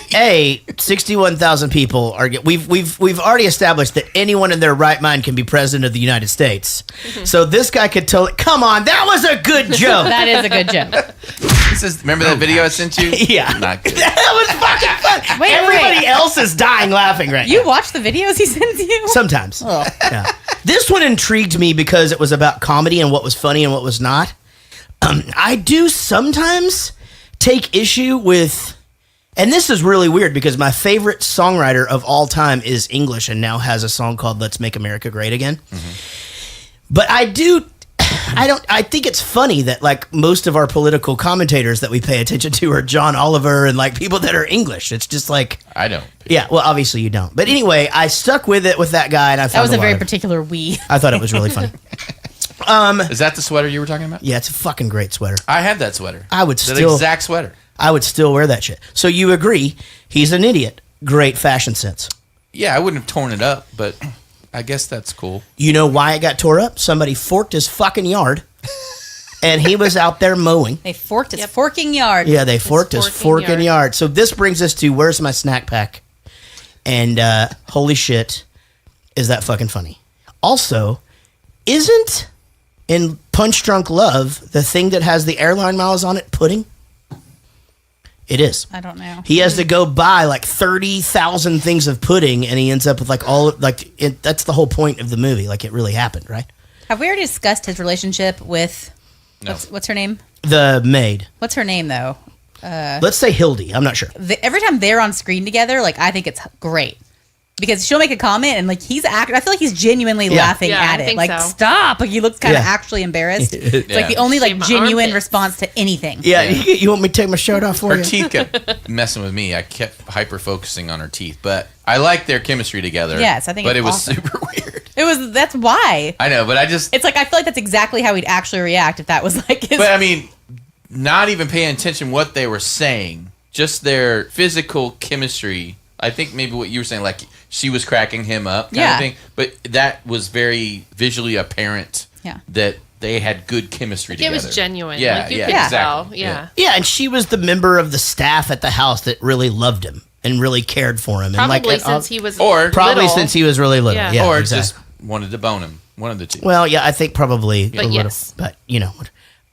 61,000 people are. We've already established that anyone in their right mind can be president of the United States. So this guy could totally. Come on, that was a good joke. That is a good joke. Remember that video I sent you? Yeah. Not good. That was fucking fun. Wait, Everybody else is dying laughing right You now. watch the videos he sends you? Sometimes. Oh. Yeah. This one intrigued me because it was about comedy and what was funny and what was not. I do sometimes take issue with, and this is really weird because my favorite songwriter of all time is English and now has a song called Let's Make America Great Again. But I think it's funny that like most of our political commentators that we pay attention to are John Oliver and like people that are English. It's just like, I don't. yeah, well, obviously you don't. But anyway, I stuck with it with that guy and I That found was a very lot of- particular we. I thought it was really funny. Is that the sweater you were talking about? Yeah, it's a fucking great sweater. I had that sweater. I would That still exact sweater. I would still wear that shit. So you agree? He's an idiot. Great fashion sense. Yeah, I wouldn't have torn it up, but I guess that's cool. You know why it got tore up? Somebody forked his fucking yard, and he was out there mowing. They forked his forking yard. Yeah, they forked his forking yard. So this brings us to where's my snack pack? And holy shit, is that fucking funny? Also, isn't in Punch Drunk Love the thing that has the airline miles on it pudding? It is. I don't know. He has to go buy like 30,000 things of pudding, and he ends up with like all like that's the whole point of the movie. Like it really happened, right? Have we already discussed his relationship with No. what's her name? The maid. What's her name though? Let's say Hildy. I'm not sure. Every time they're on screen together, like I think it's great. Because she'll make a comment and like he's I feel like he's genuinely laughing Yeah, at I it. think Like so. stop. Like he looks kind of actually embarrassed. It's like the only like Shave my genuine armpits. response to anything. Yeah, you want me to take my shirt off for Her you? teeth kept messing with me. I kept hyper focusing on her teeth, but I like their chemistry together. Yes, I think but it's it was awesome. super weird. That's why. I know, but I just. It's like I feel like that's exactly how he'd actually react if that was like his. But I mean, not even paying attention what they were saying, just their physical chemistry. I think maybe what you were saying, like she was cracking him up, kind of thing. But that was very visually apparent. Yeah. That they had good chemistry It together. was genuine. Yeah, Like, you yeah, could exactly. tell. Yeah. Yeah, and she was the member of the staff at the house that really loved him and really cared for him. Probably and like, since he was probably little. since he was really little. Yeah. Yeah, or exactly. just wanted to bone him. One of the two. Well, yeah, I think probably But a little. yes. But you know,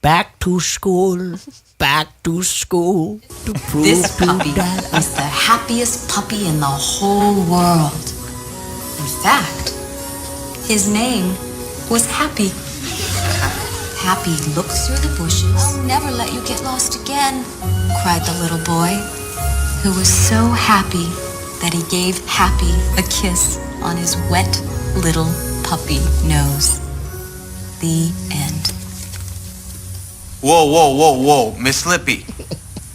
back to school, back to school. To prove This to puppy Dad. is the happiest puppy in the whole world. In fact, his name was Happy. Happy looks through the bushes. I'll never let you get lost again, cried the little boy, who was so happy that he gave Happy a kiss on his wet little puppy nose. The end. Whoa, whoa, whoa, whoa, Miss Lippy.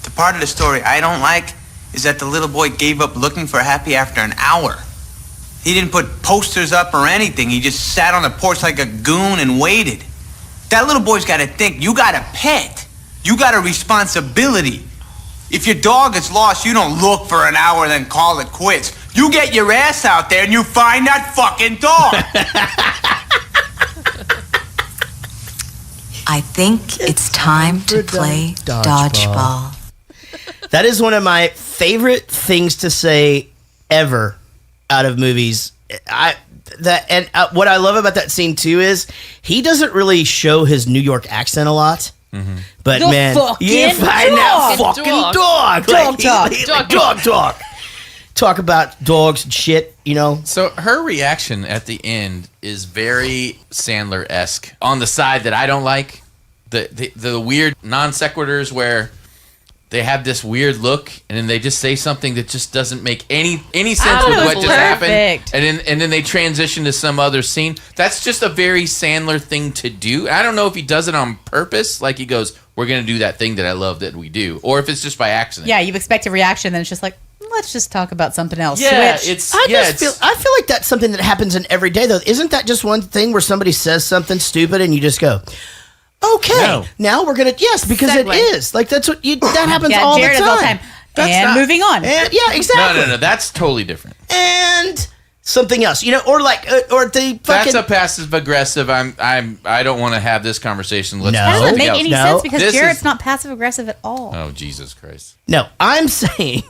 The part of the story I don't like is that the little boy gave up looking for Happy after an hour. He didn't put posters up or anything. He just sat on the porch like a goon and waited. That little boy's got to think. You got a pet. You got a responsibility. If your dog is lost, you don't look for an hour then call it quits. You get your ass out there and you find that fucking dog. I think it's time to play dodgeball. That is one of my favorite things to say ever out of movies. What I love about that scene too is he doesn't really show his New York accent a lot. But The man, fucking you find that dog. fucking Dog. dog. Dog talk. Dog talk. Talk about dogs and shit, you know. So her reaction at the end is very Sandler-esque on the side that I don't like. The weird non sequiturs where they have this weird look and then they just say something that just doesn't make any sense with what just happened. And then they transition to some other scene. That's just a very Sandler thing to do. I don't know if he does it on purpose, like he goes, "We're gonna do that thing that I love that we do," or if it's just by accident. Yeah, you expect a reaction, then it's just like, let's just talk about something else. Yeah, Switch. I feel like that's something that happens in every day though. Isn't that just one thing where somebody says something stupid and you just go, okay, now we're gonna because Segue. it is like that happens Yeah, all Jared the does time. all the time. And moving on. And yeah, exactly. No, that's totally different. And something else, you know, or like or the fucking. That's a passive aggressive. I don't want to have this conversation. Let's No. do That doesn't something make else. any No. sense because This Jared's is- not passive aggressive at all. Oh, Jesus Christ. No, I'm saying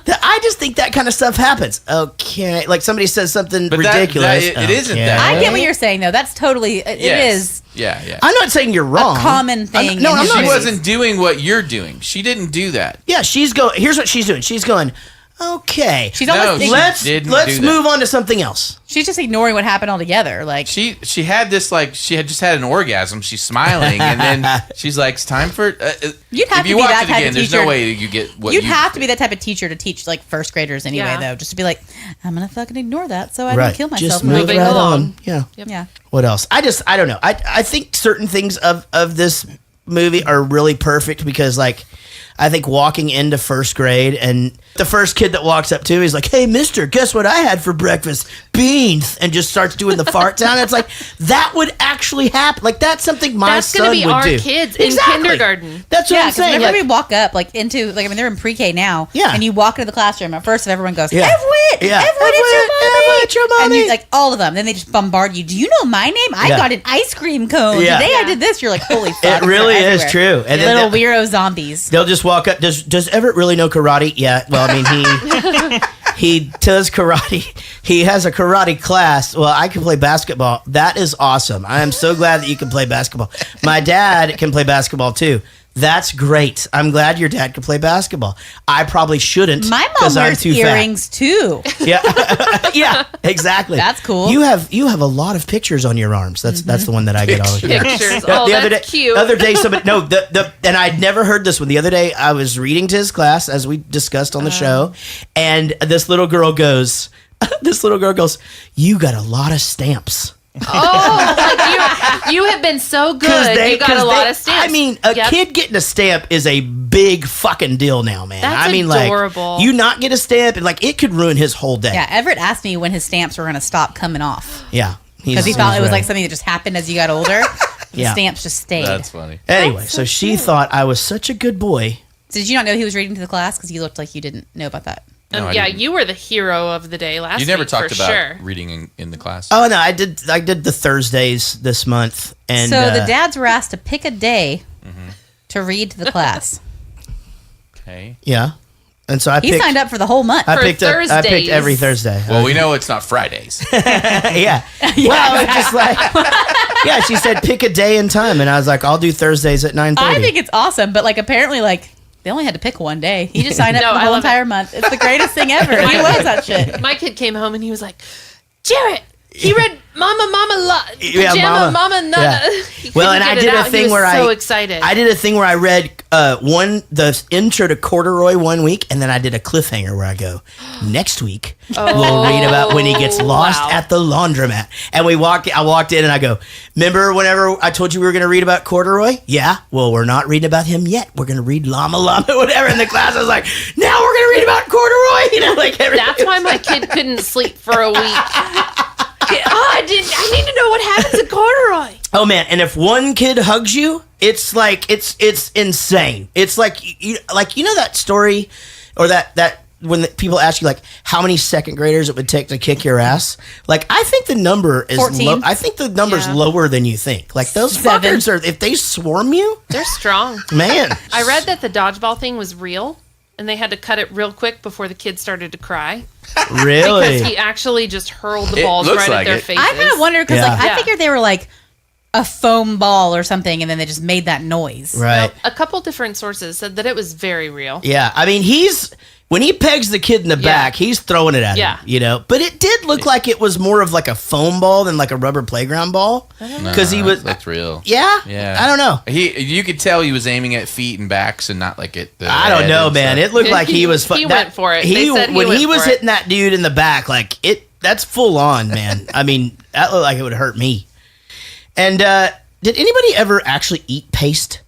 that I just think that kind of stuff happens. Okay, like somebody says something But ridiculous. it isn't Okay. that. I get what you're saying though. That's totally it Yes. is Yeah, yeah. I'm not saying you're wrong. a common thing. No, in I'm his not. She movies. wasn't doing what you're doing. She didn't do that. Yeah, she's going. Here's what she's doing. She's going. Okay, She's No, almost she let's didn't let's do that. move on to something else. she's just ignoring what happened altogether. Like She had this like she had just had an orgasm. She's smiling and then she's like, "It's time for." You'd have if you to be watch that it type again, of there's teacher. no way you get what you'd you have to be that type of teacher to teach like first graders anyway, Yeah. though, just to be like, I'm gonna fucking ignore that so I Right. don't kill myself. Just when I move get right home. on. Yeah. Yeah. What else? I don't know. I think certain things of this movie are really perfect because like I think walking into first grade and the first kid that walks up to me is like, "Hey, mister, guess what I had for breakfast? Beans," and just starts doing the fart sound. It's like that would actually happen. Like that's something my That's son gonna be would our do. kids in kindergarten. That's what Yeah, I'm because saying. whenever Like, we walk up, like into, like I mean, they're in pre-K now. Yeah. And you walk into the classroom. At first, everyone goes, Yeah. "Everett, Yeah. Everett, it's your mommy, Everett, it's your And mommy. you, like all of them. Then they just bombard you. Do you know my name? I Yeah. got an ice cream cone Yeah. today. I did this. You're like, holy fuck! it really they're is everywhere. true. And then Little weirdo zombies. they'll just walk up. Does Everett really know karate? Yeah. Well, I mean, he does karate. He has a karate class. Well, I can play basketball. That is awesome. I am so glad that you can play basketball. My dad can play basketball too. That's great. I'm glad your dad can play basketball. I probably shouldn't. My mom 'cause I'm wears too fat. earrings too. Yeah, yeah, exactly. That's cool. You have a lot of pictures on your arms. That's the one that I get all the time. Pictures. The Oh, other that's day, cute. The other day, somebody and I'd never heard this one. The other day, I was reading to his class as we discussed on the show, and this little girl goes, This little girl goes, "You got a lot of stamps." Oh, like you have been so good. You got a lot of stamps. I mean, a kid getting a stamp is a big fucking deal now, man. That's I mean, adorable. like, you not get a stamp, and like it could ruin his whole day. Yeah, Everett asked me when his stamps were going to stop coming off. Yeah. Because he thought it was ready. like something that just happened as you got older. The Yeah. stamps just stayed. That's funny. Anyway, so she thought I was such a good boy. So did you not know he was reading to the class? Because you looked like you didn't know about that. No, I yeah, didn't. you were the hero of the day last week. You never talked for about sure. reading in the class. Oh no, I did the Thursdays this month, and So the dads were asked to pick a day to read to the class. Okay. yeah, and so I He picked, signed up for the whole month. I For picked Thursdays. every Thursday. Well, we know it's not Fridays. Yeah. Well, it's just like, yeah, she said pick a day and time, and I was like, I'll do Thursdays at 9:30. I think it's awesome, but like apparently like they only had to pick one day. He just signed up No, for the I whole love entire month. It's the greatest thing ever. He loves that shit. My kid came home and he was like, Jarrett, he read Mama, Yeah, Pajama, Mama, Nana. Yeah. He Well, couldn't and I get it did a out. He thing was where so excited. I did a thing where I read the intro to Corduroy one week, and then I did a cliffhanger where I go, next week we'll read about when he gets lost wow. at the laundromat. And I walked in and I go, remember whenever I told you we were going to read about Corduroy? Yeah. Well, we're not reading about him yet. We're going to read Llama whatever. In the class, I was like, now we're going to read about Corduroy. You know, like everything. That's why my kid couldn't sleep for a week. I need to know what happens to Corduroy. Oh man, and if one kid hugs you, it's like it's insane. It's like you know that story, or that when people ask you like how many second graders it would take to kick your ass. Like I think the number is 14. I think the number's Yeah. lower than you think. Like those 7. fuckers are, if they swarm you, They're strong. man. I read that the dodgeball thing was real, and they had to cut it real quick before the kids started to cry. Really? Because he actually just hurled the It balls looks right like at their it. faces. I kind of wonder because like Yeah. I figured they were like a foam ball or something, and then they just made that noise. Right. A couple different sources said that it was very real. Yeah. I mean, when he pegs the kid in the back, he's throwing it at Yeah. him, you know. But it did look like it was more of like a foam ball than like a rubber playground ball. Because he was, That's real. yeah, Yeah. I don't know. You could tell he was aiming at feet and backs and not like at the I don't head know, and man. stuff. It looked like he was. He went for it. They said he when went he was for it. hitting that dude in the back, like that's full on, man. I mean, that looked like it would hurt me. And did anybody ever actually eat paste?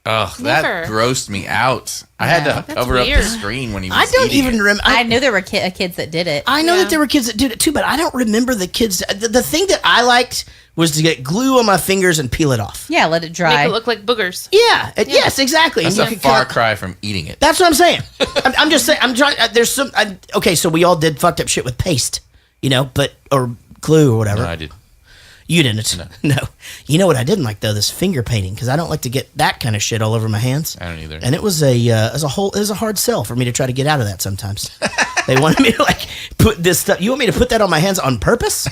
Ugh, Never. that grossed me out. I had to That's cover up weird. the screen when he was I don't eating even it. remember. I knew there were kids that did it. I know that there were kids that did it too, but I don't remember the kids. The thing that I liked was to get glue on my fingers and peel it off. Yeah, let it dry. Make it look like boogers. Yeah. Yes, exactly. That's And a you could far cut- cry from eating it. That's what I'm saying. I'm just saying. I'm trying. There's some. Okay, so we all did fucked up shit with paste, you know, or glue or whatever. No, I did. You didn't. No. You know what I didn't like though? This finger painting, because I don't like to get that kind of shit all over my hands. I don't either. And it was it was a hard sell for me to try to get out of that sometimes. They wanted me to like put this stuff. You want me to put that on my hands on purpose?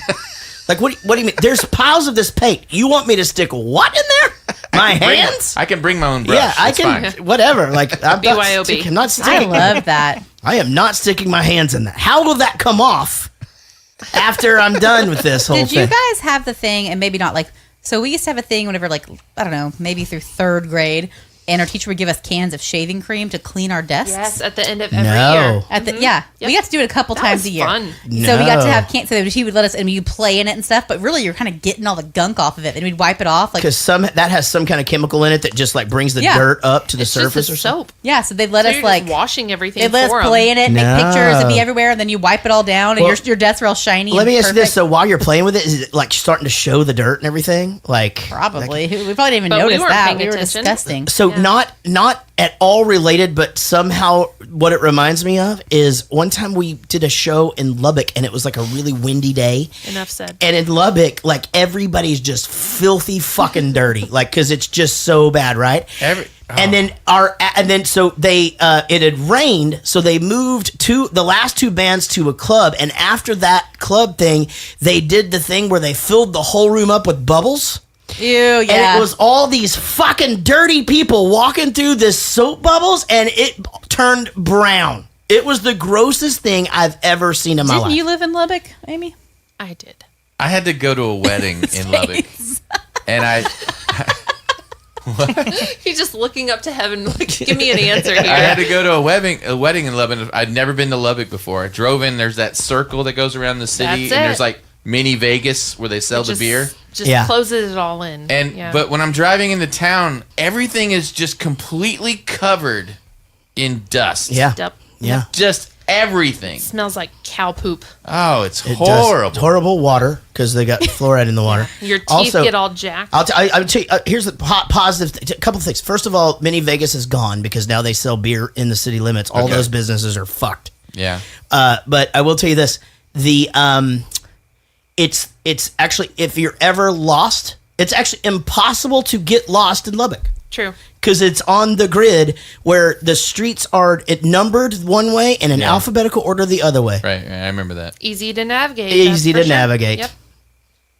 Like what do you mean? There's piles of this paint. You want me to stick what in there? My hands? I can bring my own brush. Yeah, I It's can. fine. Whatever. Like I'm not BYOB. sticking. Not I sticking. love that. I am not sticking my hands in that. How will that come off after I'm done with this whole Did thing? you guys have the thing, and maybe not like, so we used to have a thing whenever, like, I don't know, maybe through 3rd grade, and our teacher would give us cans of shaving cream to clean our desks. Yes, at the end of every No. year. At the, yeah, Yep. we got to do it a couple That times was a year. fun. So we got No. to have cans. So he would let us, and you play in it and stuff. But really, you're kind of getting all the gunk off of it. Then we'd wipe it off, like Because that has some kind of chemical in it that just like brings the Yeah. dirt up to the It's surface just a or something. soap. yeah. So they'd let So us you're like just washing everything they'd let for us 'em. play in it, make pictures, and be No. everywhere, and then you wipe it all down, and Well, your desks are all shiny. Let and me ask you this: perfect. so while you're playing with it, is it like starting to show the dirt and everything? Like Probably. We probably didn't even But we notice weren't that. paying We were attention. disgusting. So not at all related, but somehow what it reminds me of is one time we did a show in Lubbock, and it was like a really windy day. Enough said. And in Lubbock, like everybody's just filthy fucking dirty, like because it's just so bad, right? And then so they it had rained, so they moved the last 2 bands to a club, and after that club thing, they did the thing where they filled the whole room up with bubbles. Ew, yeah. And it was all these fucking dirty people walking through this soap bubbles, and it turned brown. It was the grossest thing I've ever seen in my Didn't life. you live in Lubbock, Amy? I did. I had to go to a wedding in Lubbock, and He's just looking up to heaven, like, give me an answer here. I had to go to a wedding in Lubbock. I'd never been to Lubbock before. I drove in. There's that circle that goes around the city, That's and it. there's like mini Vegas where they sell the beer. Just closes it all in. And but when I'm driving into town, everything is just completely covered in dust. Yep. Yeah. Just everything. It smells like cow poop. Oh, it's It horrible. does. Horrible water because they got fluoride in the water. Your teeth get all jacked. I'll tell you, here's the positive. A couple things. First of all, Mini Vegas is gone because now they sell beer in the city limits. All those businesses are fucked. Yeah. But I will tell you this: it's actually, if you're ever lost, it's actually impossible to get lost in Lubbock. True. Because it's on the grid where the streets are numbered one way and in alphabetical order the other way. Right. I remember that. Easy to navigate. Easy that's to for sure. navigate.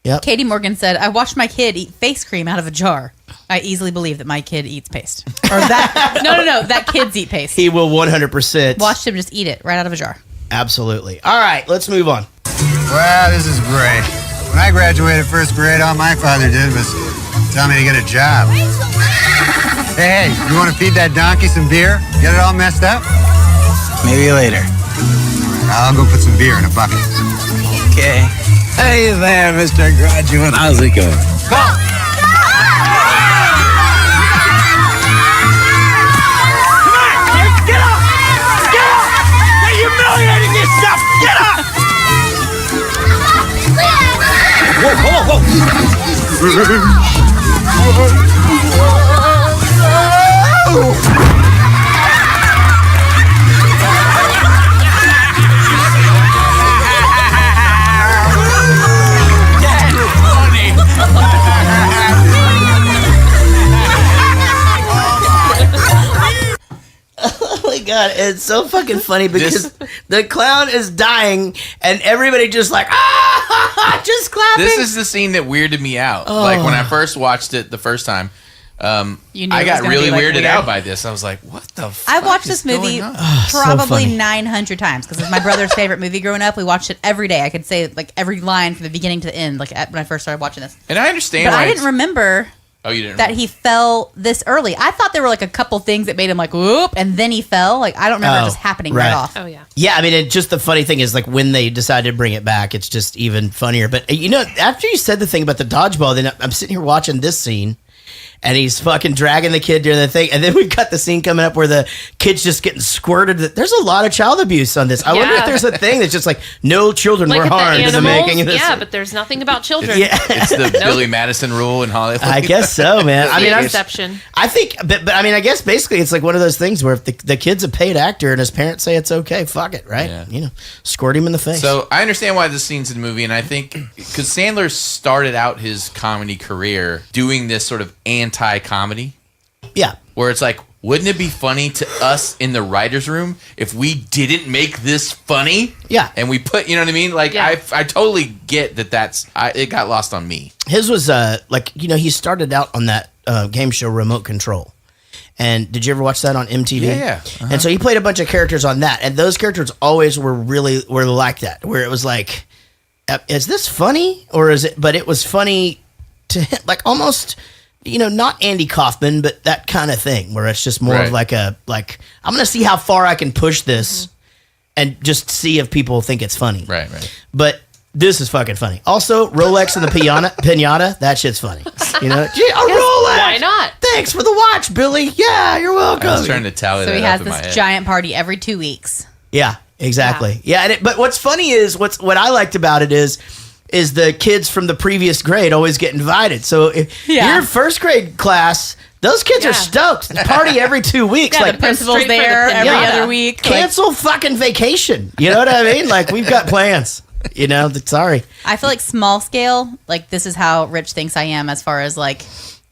Yep. Katie Morgan said, I watched my kid eat face cream out of a jar. I easily believe that my kid eats paste. Or that, no, that kids eat paste. He will 100%. Watched him just eat it right out of a jar. Absolutely. All right, let's move on. Well, this is great. When I graduated first grade, all my father did was tell me to get a job. Hey, you want to feed that donkey some beer? Get it all messed up? Maybe later. I'll go put some beer in a bucket. Okay. Hey there, Mr. Graduate. How's it going? Go! Get up! Get up! You're humiliating yourself! Get up! Whoa, Oh my god, it's so fucking funny because the clown is dying and everybody just like just clapping. This is the scene that weirded me out. Oh. Like when I first watched it the first time, You knew I it was got gonna really be, like, weirded weird. out by this. I was like, "What the?" fuck I've watched is this movie going on? so probably funny. 900 times because it's my brother's favorite movie growing up. We watched it every day. I could say like every line from the beginning to the end, like when I first started watching this. And I understand. But why I didn't remember Oh, you didn't. that he fell this early. I thought there were like a couple things that made him like whoop, and then he fell. Like I don't remember it just happening right off. Oh yeah. Yeah, I mean, just the funny thing is like when they decided to bring it back, it's just even funnier. But you know, after you said the thing about the dodgeball, then I'm sitting here watching this scene. And he's fucking dragging the kid during the thing. And then we've got the scene coming up where the kid's just getting squirted. There's a lot of child abuse on this. I wonder if there's a thing that's just like, no children Like were at the harmed in the animals, making of this. yeah, but there's nothing about children. Yeah. It's the Billy Madison rule in Hollywood. I guess so, man. I mean, exception. I think, but I mean, I guess basically it's like one of those things where if the kid's a paid actor and his parents say it's okay, fuck it, right? Yeah. You know, squirt him in the face. So I understand why this scene's in the movie, and I think because Sandler started out his comedy career doing this sort of anti-comedy. Yeah. Where it's like, wouldn't it be funny to us in the writer's room if we didn't make this funny? Yeah. And we put, you know what I mean? Like, I totally get that it got lost on me. His was like, you know, he started out on that game show Remote Control. And did you ever watch that on MTV? Yeah. And so he played a bunch of characters on that. And those characters always were like that, where it was like, is this funny? Or is it, but it was funny to him, like almost, you know, not Andy Kaufman, but that kind of thing where it's just more of like I'm going to see how far I can push this and just see if people think it's funny. Right. But this is fucking funny. Also, Rolex and the pinata, that shit's funny. You know, gee, a Rolex. Why not? Thanks for the watch, Billy. Yeah, you're welcome. I was trying to tally So that he up has in my this head. giant party every 2 weeks. Yeah, exactly. Yeah, but what's funny is what I liked about it is the kids from the previous grade always get invited. So if your first grade class, those kids are stoked. It's party every 2 weeks. Yeah, like the principal's there every other week. Cancel fucking vacation. You know what I mean? Like we've got plans. You know, sorry. I feel like small scale, like this is how Rich thinks I am as far as like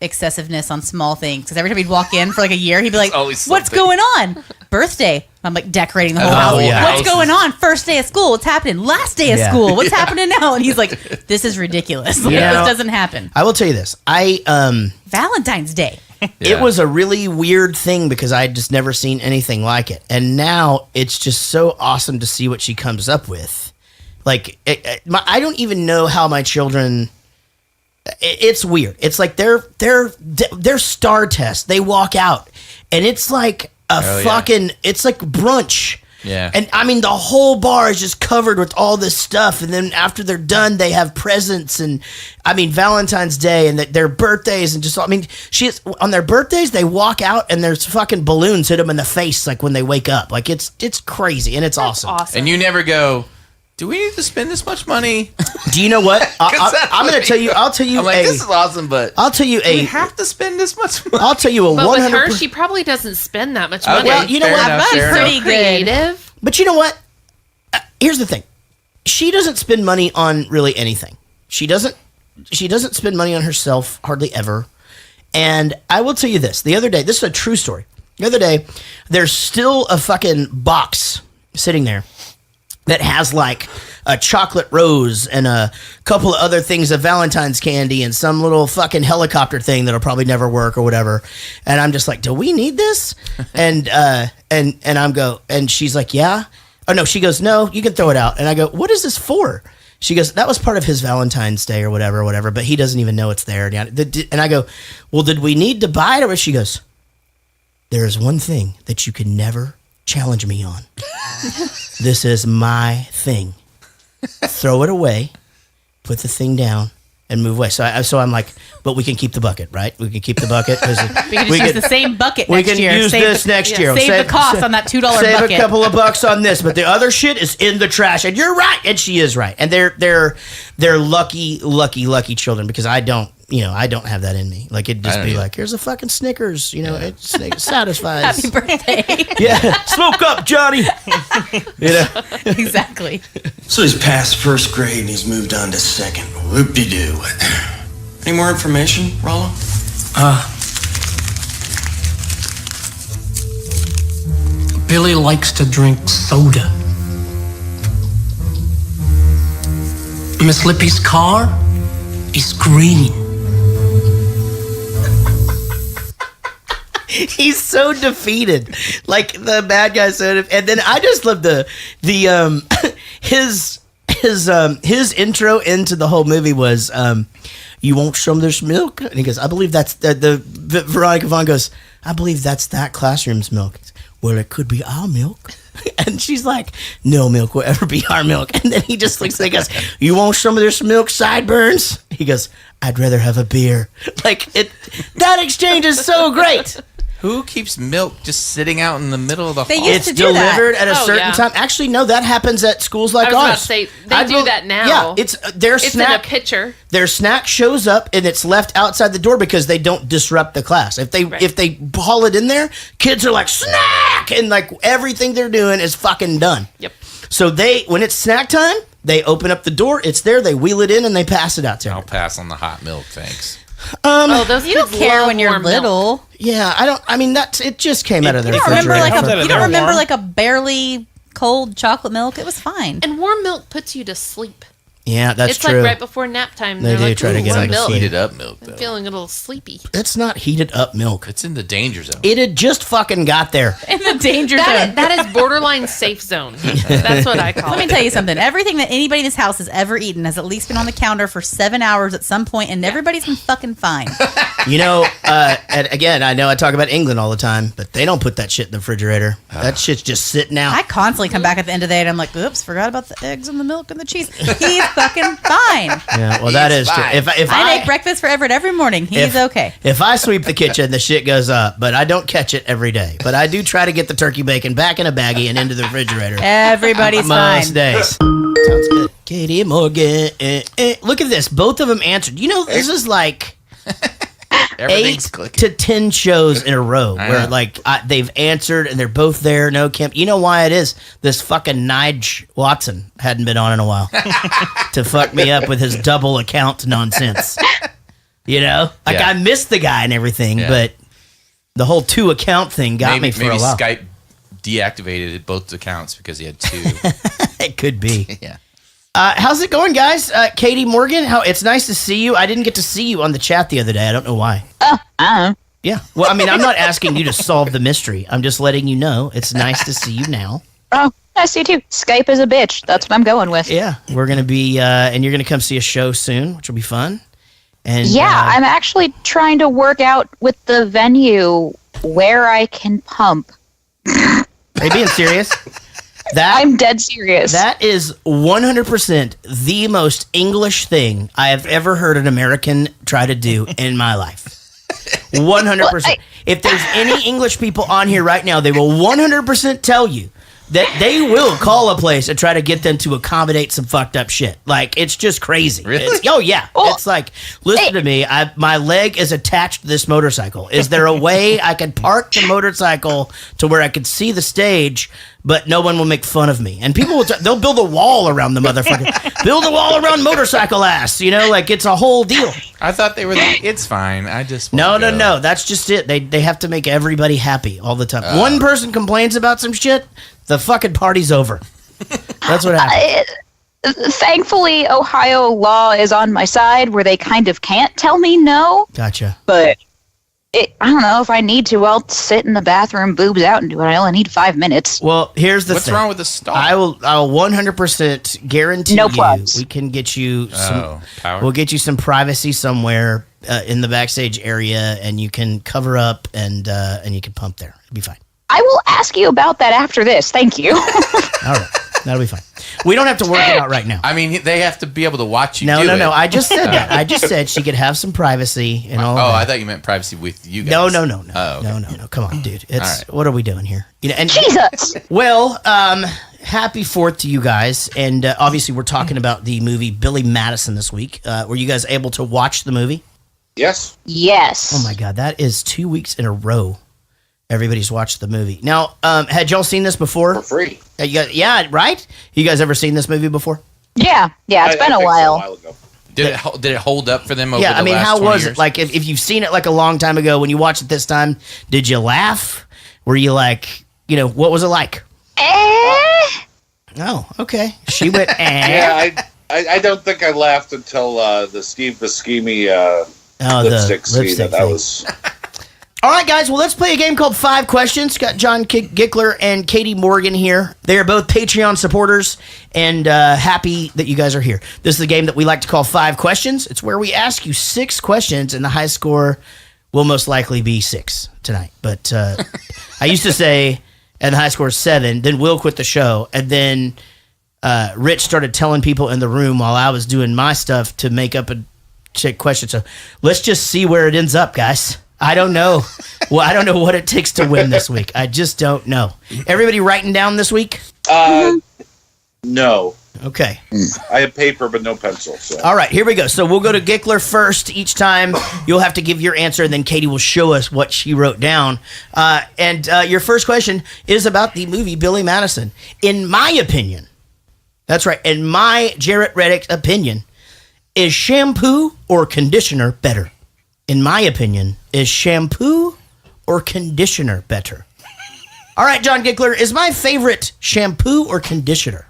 excessiveness on small things. Because every time he'd walk in for like a year, he'd be like, "What's going on? Birthday." I'm like decorating the whole house. yeah. What's going on? First day of school. What's happening? Last day of Yeah. school. What's happening now? And he's like, "This is ridiculous. Like, Yeah. this doesn't happen." I will tell you this. Valentine's Day. It was a really weird thing because I had just never seen anything like it. And now it's just so awesome to see what she comes up with. Like, I don't even know how my children, It's weird. It's like their star test. They walk out, and it's like it's like brunch. Yeah. And I mean, the whole bar is just covered with all this stuff. And then after they're done, they have presents and I mean, Valentine's Day and their birthdays and just, I mean, on their birthdays, they walk out and there's fucking balloons hit them in the face. Like when they wake up, like it's crazy and it's awesome. And you never go, do we need to spend this much money? Do you know what? I'm going to tell you. I'll tell you. I'm like, this is awesome, but I'll tell you. We have to spend this much money. I'll tell you a 100%. But with her, she probably doesn't spend that much money. Well, you know what? That's pretty creative. But you know what? Here's the thing. She doesn't spend money on really anything. She doesn't spend money on herself hardly ever. And I will tell you this. The other day, this is a true story. The other day, there's still a fucking box sitting there that has like a chocolate rose and a couple of other things of Valentine's candy and some little fucking helicopter thing that'll probably never work or whatever. And I'm just like, do we need this? And and she's like, yeah. Oh no, she goes, no, you can throw it out. And I go, what is this for? She goes, that was part of his Valentine's Day or whatever, but he doesn't even know it's there. And I go, well, did we need to buy it? Or she goes, there is one thing that you can never challenge me on. This is my thing. Throw it away, put the thing down, and move away. So I'm like, but we can keep the bucket, right? We can keep the bucket. We can just use the same bucket next year. We can use this next year. Save the cost on that $2 bucket. Save a couple of bucks on this, but the other shit is in the trash. And you're right, and she is right. And they're lucky children because I don't have that in me. Like it'd just be like, here's a fucking Snickers. It satisfies. Happy birthday. Yeah, smoke up, Johnny. Exactly. So he's past first grade and he's moved on to second. Whoop-de-doo. Any more information, Rollo? Billy likes to drink soda. Miss Lippy's car is green. He's so defeated, like the bad guy said. And then I just love his intro into the whole movie was, you won't show them this milk? And he goes, I believe that's the Veronica Vaughn goes, I believe that's that classroom's milk. Well, it could be our milk. And she's like, no milk will ever be our milk. And then he just looks like us. You want some of this milk, sideburns? He goes, I'd rather have a beer. Like that exchange is so great. Who keeps milk just sitting out in the middle of the hall? It's delivered at a certain time. Actually, no, that happens at schools like ours. I was about to say, they do that now. Yeah, it's their snack. It's in a pitcher. Their snack shows up and it's left outside the door because they don't disrupt the class. If they haul it in there, kids are like, snack! And like everything they're doing is fucking done. Yep. So when it's snack time, they open up the door, it's there, they wheel it in and they pass it out to I'll pass on the hot milk, thanks. Those you don't care when you're little. Milk. Yeah, I don't. I mean, it just came out of the refrigerator. You don't remember like a barely cold chocolate milk? It was fine. And warm milk puts you to sleep. Yeah, that's it's true. like right before nap time. They do like, try to get like milk. Heated up milk, though. I'm feeling a little sleepy. It's not heated up milk. It's in the danger zone. It had just fucking got there. In the danger zone. That is borderline safe zone. That's what I call it. Let me tell you something. Everything that anybody in this house has ever eaten has at least been on the counter for 7 hours at some point, and everybody's been fucking fine. And again, I know I talk about England all the time, but they don't put that shit in the refrigerator. That shit's just sitting out. I constantly come back at the end of the day and I'm like, oops, forgot about the eggs and the milk and the cheese. He's fucking fine. Yeah, well, that is true. If I make breakfast for Everett every morning. He's okay. If I sweep the kitchen, the shit goes up, but I don't catch it every day. But I do try to get the turkey bacon back in a baggie and into the refrigerator. Everybody's most fine. days. Sounds good. Katie Morgan. Look at this. Both of them answered. This is like 8 to 10 shows in a row where they've answered and they're both there. No Kim. You know why it is? This fucking Nige Watson hadn't been on in a while to fuck me up with his double account nonsense. I missed the guy and everything, but the whole 2 account thing got me for a while. Maybe Skype deactivated both accounts because he had 2. It could be. Yeah. How's it going, guys? Katie Morgan, it's nice to see you. I didn't get to see you on the chat the other day. I don't know why. Yeah. Well, I mean, I'm not asking you to solve the mystery. I'm just letting you know it's nice to see you now. Oh, I see too. Skype is a bitch. That's what I'm going with. Yeah. We're going to be, and you're going to come see a show soon, which will be fun. And Yeah, I'm actually trying to work out with the venue where I can pump. Are you being serious? I'm dead serious. That is 100% the most English thing I have ever heard an American try to do in my life. 100%. If there's any English people on here right now, they will 100% tell you that they will call a place and try to get them to accommodate some fucked up shit. Like, it's just crazy. Really? Oh, yeah. It's like, listen to me. My leg is attached to this motorcycle. Is there a way I could park the motorcycle to where I could see the stage, but no one will make fun of me? And people will, they'll build a wall around the motherfucker. Build a wall around motorcycle ass. You know, like, it's a whole deal. I thought they were like, it's fine. I just No. That's just it. They have to make everybody happy all the time. One person complains about some shit, the fucking party's over. That's what happens. Thankfully, Ohio law is on my side where they kind of can't tell me no. Gotcha. But I don't know. If I need to, I'll sit in the bathroom, boobs out, and do it. I only need 5 minutes. Well, here's the What's thing. wrong with the stall? I'll 100% guarantee No you plugs. we can get you some. Power. We'll get you some privacy somewhere in the backstage area, and you can cover up and you can pump there. It'll be fine. I will ask you about that after this. Thank you. All right, that'll be fine. We don't have to work it out right now. I mean, they have to be able to watch you. No. do it. I just said that. I just said she could have some privacy and all. Oh, that. I thought you meant privacy with you guys. No. Oh, okay. No. Come on, dude. It's right. What are we doing here? You know, and Jesus. Well, happy 4th to you guys, and obviously we're talking about the movie Billy Madison this week. Were you guys able to watch the movie? Yes. Yes. Oh my God, that is 2 weeks in a row. Everybody's watched the movie. Now, had y'all seen this before? For free. Yeah, right? You guys ever seen this movie before? Yeah. It's been a while. ago. Did it hold up for them over Yeah, the I mean, last how 20 was years? it? Like, if you've seen it like a long time ago, when you watched it this time, did you laugh? Were you like, what was it like? Oh, okay. She went, Yeah, I don't think I laughed until the Steve Buscemi lipstick scene. lipstick That thing. was. All right, guys. Well, let's play a game called 5 Questions. Got John Gickler and Katie Morgan here. They are both Patreon supporters, and happy that you guys are here. This is a game that we like to call 5 Questions. It's where we ask you 6 questions, and the high score will most likely be 6 tonight. But I used to say, and the high score is 7. Then Will quit the show, and then Rich started telling people in the room while I was doing my stuff to make up a check question. So let's just see where it ends up, guys. I don't know. Well, I don't know what it takes to win this week. I just don't know. Everybody writing down this week? No. Okay. I have paper but no pencil. So. All right, here we go. So we'll go to Gickler first. Each time you'll have to give your answer, and then Katie will show us what she wrote down. And your first question is about the movie Billy Madison. In my opinion, that's right, in my Jarrett Reddick's opinion, is shampoo or conditioner better? In my opinion, is shampoo or conditioner better? All right, John Gickler, is my favorite shampoo or conditioner?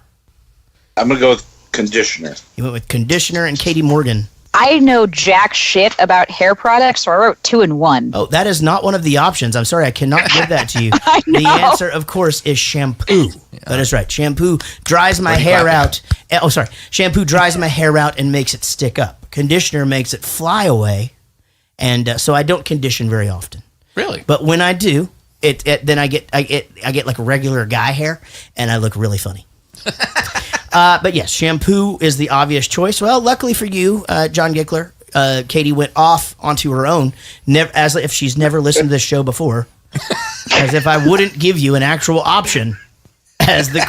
I'm going to go with conditioner. You went with conditioner. And Katie Morgan. I know jack shit about hair products, so I wrote 2 and 1. Oh, that is not one of the options. I'm sorry, I cannot give that to you. The answer, of course, is shampoo. That is right. Shampoo dries my hair out. Oh, sorry. Shampoo dries my hair out and makes it stick up. Conditioner makes it fly away, and so I don't condition very often. Really? But when I do, then I get like regular guy hair, and I look really funny. But yes, shampoo is the obvious choice. Well, luckily for you, John Gickler, Katie went off onto her own, as if she's never listened to this show before, as if I wouldn't give you an actual option as the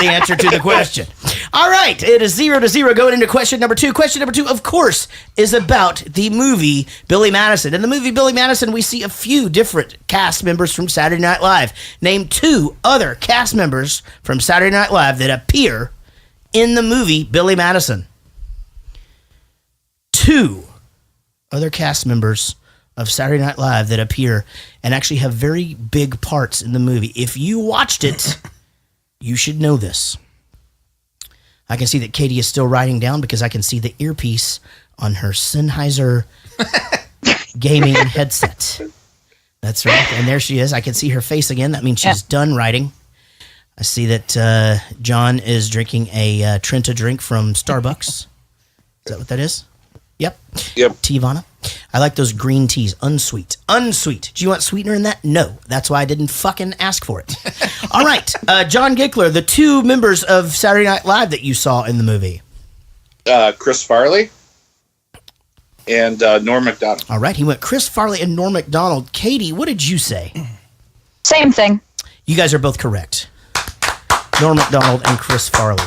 answer to the question. All right, it is 0-0 going into question number 2. Question number 2, of course, is about the movie Billy Madison. In the movie Billy Madison, we see a few different cast members from Saturday Night Live. Name 2 other cast members from Saturday Night Live that appear in the movie Billy Madison. 2 other cast members of Saturday Night Live that appear and actually have very big parts in the movie. If you watched it, you should know this. I can see that Katie is still writing down because I can see the earpiece on her Sennheiser gaming headset. That's right. And there she is. I can see her face again. That means she's done writing. I see that John is drinking a Trenta drink from Starbucks. Is that what that is? Yep. Yep. Tivana. I like those green teas. Unsweet. Unsweet. Do you want sweetener in that? No. That's why I didn't fucking ask for it. All right. John Gickler, the two members of Saturday Night Live that you saw in the movie. Chris Farley and Norm Macdonald. All right. He went Chris Farley and Norm Macdonald. Katie, what did you say? Same thing. You guys are both correct. Norm Macdonald and Chris Farley.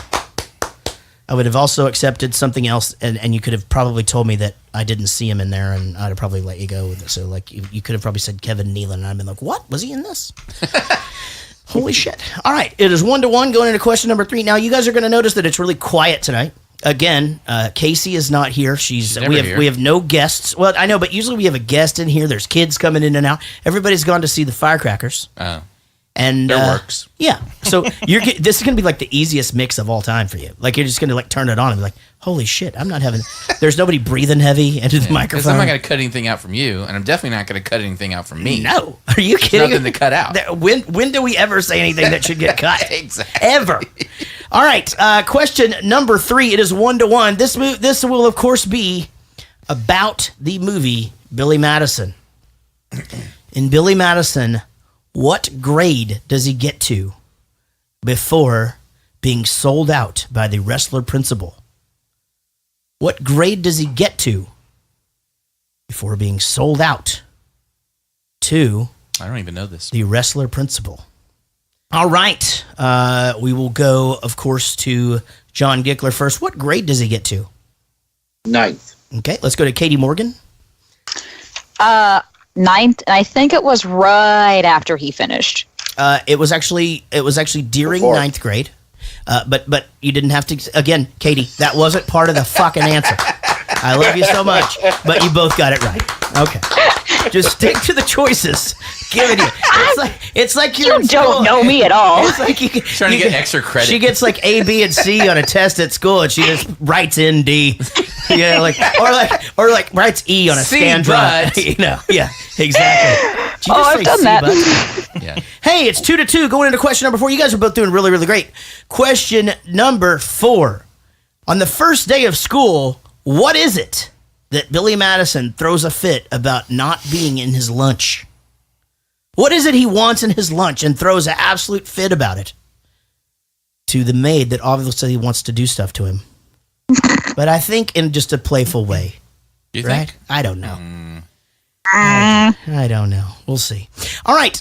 I would have also accepted something else, and you could have probably told me that I didn't see him in there, and I'd have probably let you go with it. So, like, you could have probably said Kevin Nealon, and I'd been like, what? Was he in this? Holy shit. All right. It is 1-1 going into question number 3. Now, you guys are going to notice that it's really quiet tonight. Again, Casey is not here. We have no guests. Well, I know, but usually we have a guest in here. There's kids coming in and out. Everybody's gone to see the firecrackers. Oh. And it works. Yeah. So this is going to be like the easiest mix of all time for you. Like you're just going to like turn it on and be like, holy shit, I'm not having, there's nobody breathing heavy into the microphone. I'm not going to cut anything out from you, and I'm definitely not going to cut anything out from me. No. Are you kidding? Nothing to cut out. When do we ever say anything that should get cut? Exactly. Ever. All right. Question number 3. It is 1-1. This will, of course, be about the movie Billy Madison. In Billy Madison, what grade does he get to before being sold out by the wrestler principal? What grade does he get to before being sold out to I don't even know this. the wrestler principal? All right. We will go, of course, to John Gickler first. What grade does he get to? 9th. Okay, let's go to Katie Morgan. 9th, and I think it was right after he finished. It was actually during 9th grade. But you didn't have to. Again, Katie, that wasn't part of the fucking answer. I love you so much, but you both got it right. Okay, just stick to the choices given you. It's like you're you don't know me at all. It's like trying to get extra credit. She gets like A, B, and C on a test at school, and she just writes in D. Yeah, or writes E on a C, scan drive. but. You know, yeah, exactly. Did you just I've say done C, that. but? Yeah. Hey, it's 2-2 going into question number 4. You guys are both doing really, really great. Question number 4. On the first day of school, what is it that Billy Madison throws a fit about not being in his lunch? What is it he wants in his lunch and throws an absolute fit about it to the maid that obviously wants to do stuff to him? But I think in just a playful way. You right? think? I don't know. I don't know. We'll see. All right.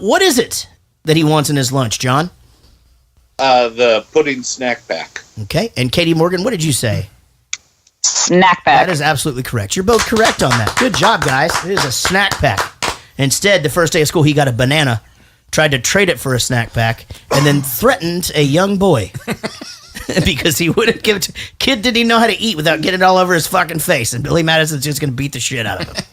What is it that he wants in his lunch, John? The pudding snack pack. Okay. And Katie Morgan, what did you say? Snack pack. That is absolutely correct. You're both correct on that. Good job, guys. It is a snack pack. Instead, the first day of school, he got a banana, tried to trade it for a snack pack, and then threatened a young boy because he wouldn't give it to... Kid didn't even know how to eat without getting it all over his fucking face, and Billy Madison's just going to beat the shit out of him.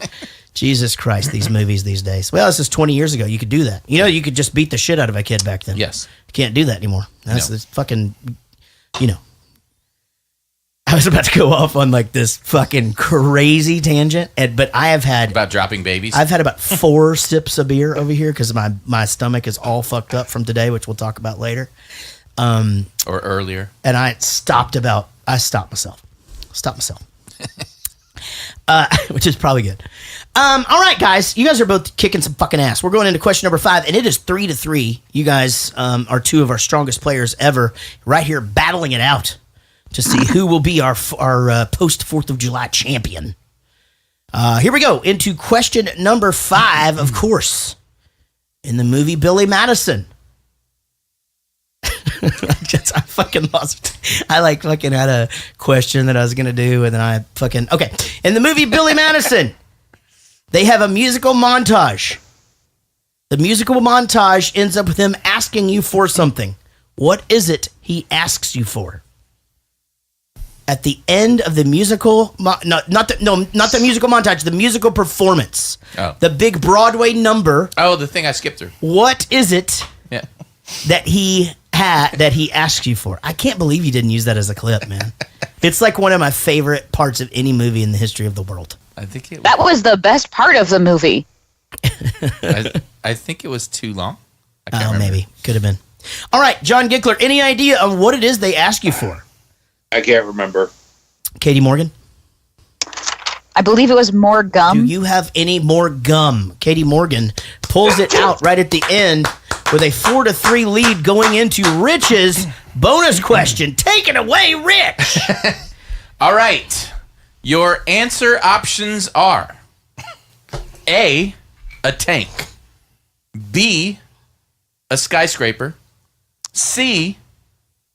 Jesus Christ, these movies these days. Well, this is 20 years ago. You could do that. You know, you could just beat the shit out of a kid back then. Yes. You can't do that anymore. That's No. this fucking, you know. I was about to go off on like this fucking crazy tangent, but I have had... About dropping babies? I've had about 4 sips of beer over here because my stomach is all fucked up from today, which we'll talk about later. Or earlier. And I stopped myself. Which is probably good. All right, guys. You guys are both kicking some fucking ass. We're going into question number 5, and it is 3-3. You guys are 2 of our strongest players ever right here battling it out to see who will be our post 4th of July champion. Here we go into question number 5, of course. In the movie Billy Madison. I fucking lost. I like fucking had a question that I was going to do, and then I fucking... Okay. In the movie Billy Madison, they have a musical montage. The musical montage ends up with him asking you for something. What is it he asks you for? At the end of the musical... not the musical montage, the musical performance. Oh. The big Broadway number. Oh, the thing I skipped through. What is it Yeah. that he asked you for? I can't believe you didn't use that as a clip, man. It's like one of my favorite parts of any movie in the history of the world. I think it That was the best part of the movie. I think it was too long. I can't remember. Maybe. Could have been. All right, John Gickler, any idea on what it is they ask you for? I can't remember. Katie Morgan? believe it was more gum. Do you have any more gum? Katie Morgan pulls it out right at the end with a 4-3 lead going into Rich's bonus question. Take it away, Rich. All right. Your answer options are A, a tank, B, a skyscraper, C,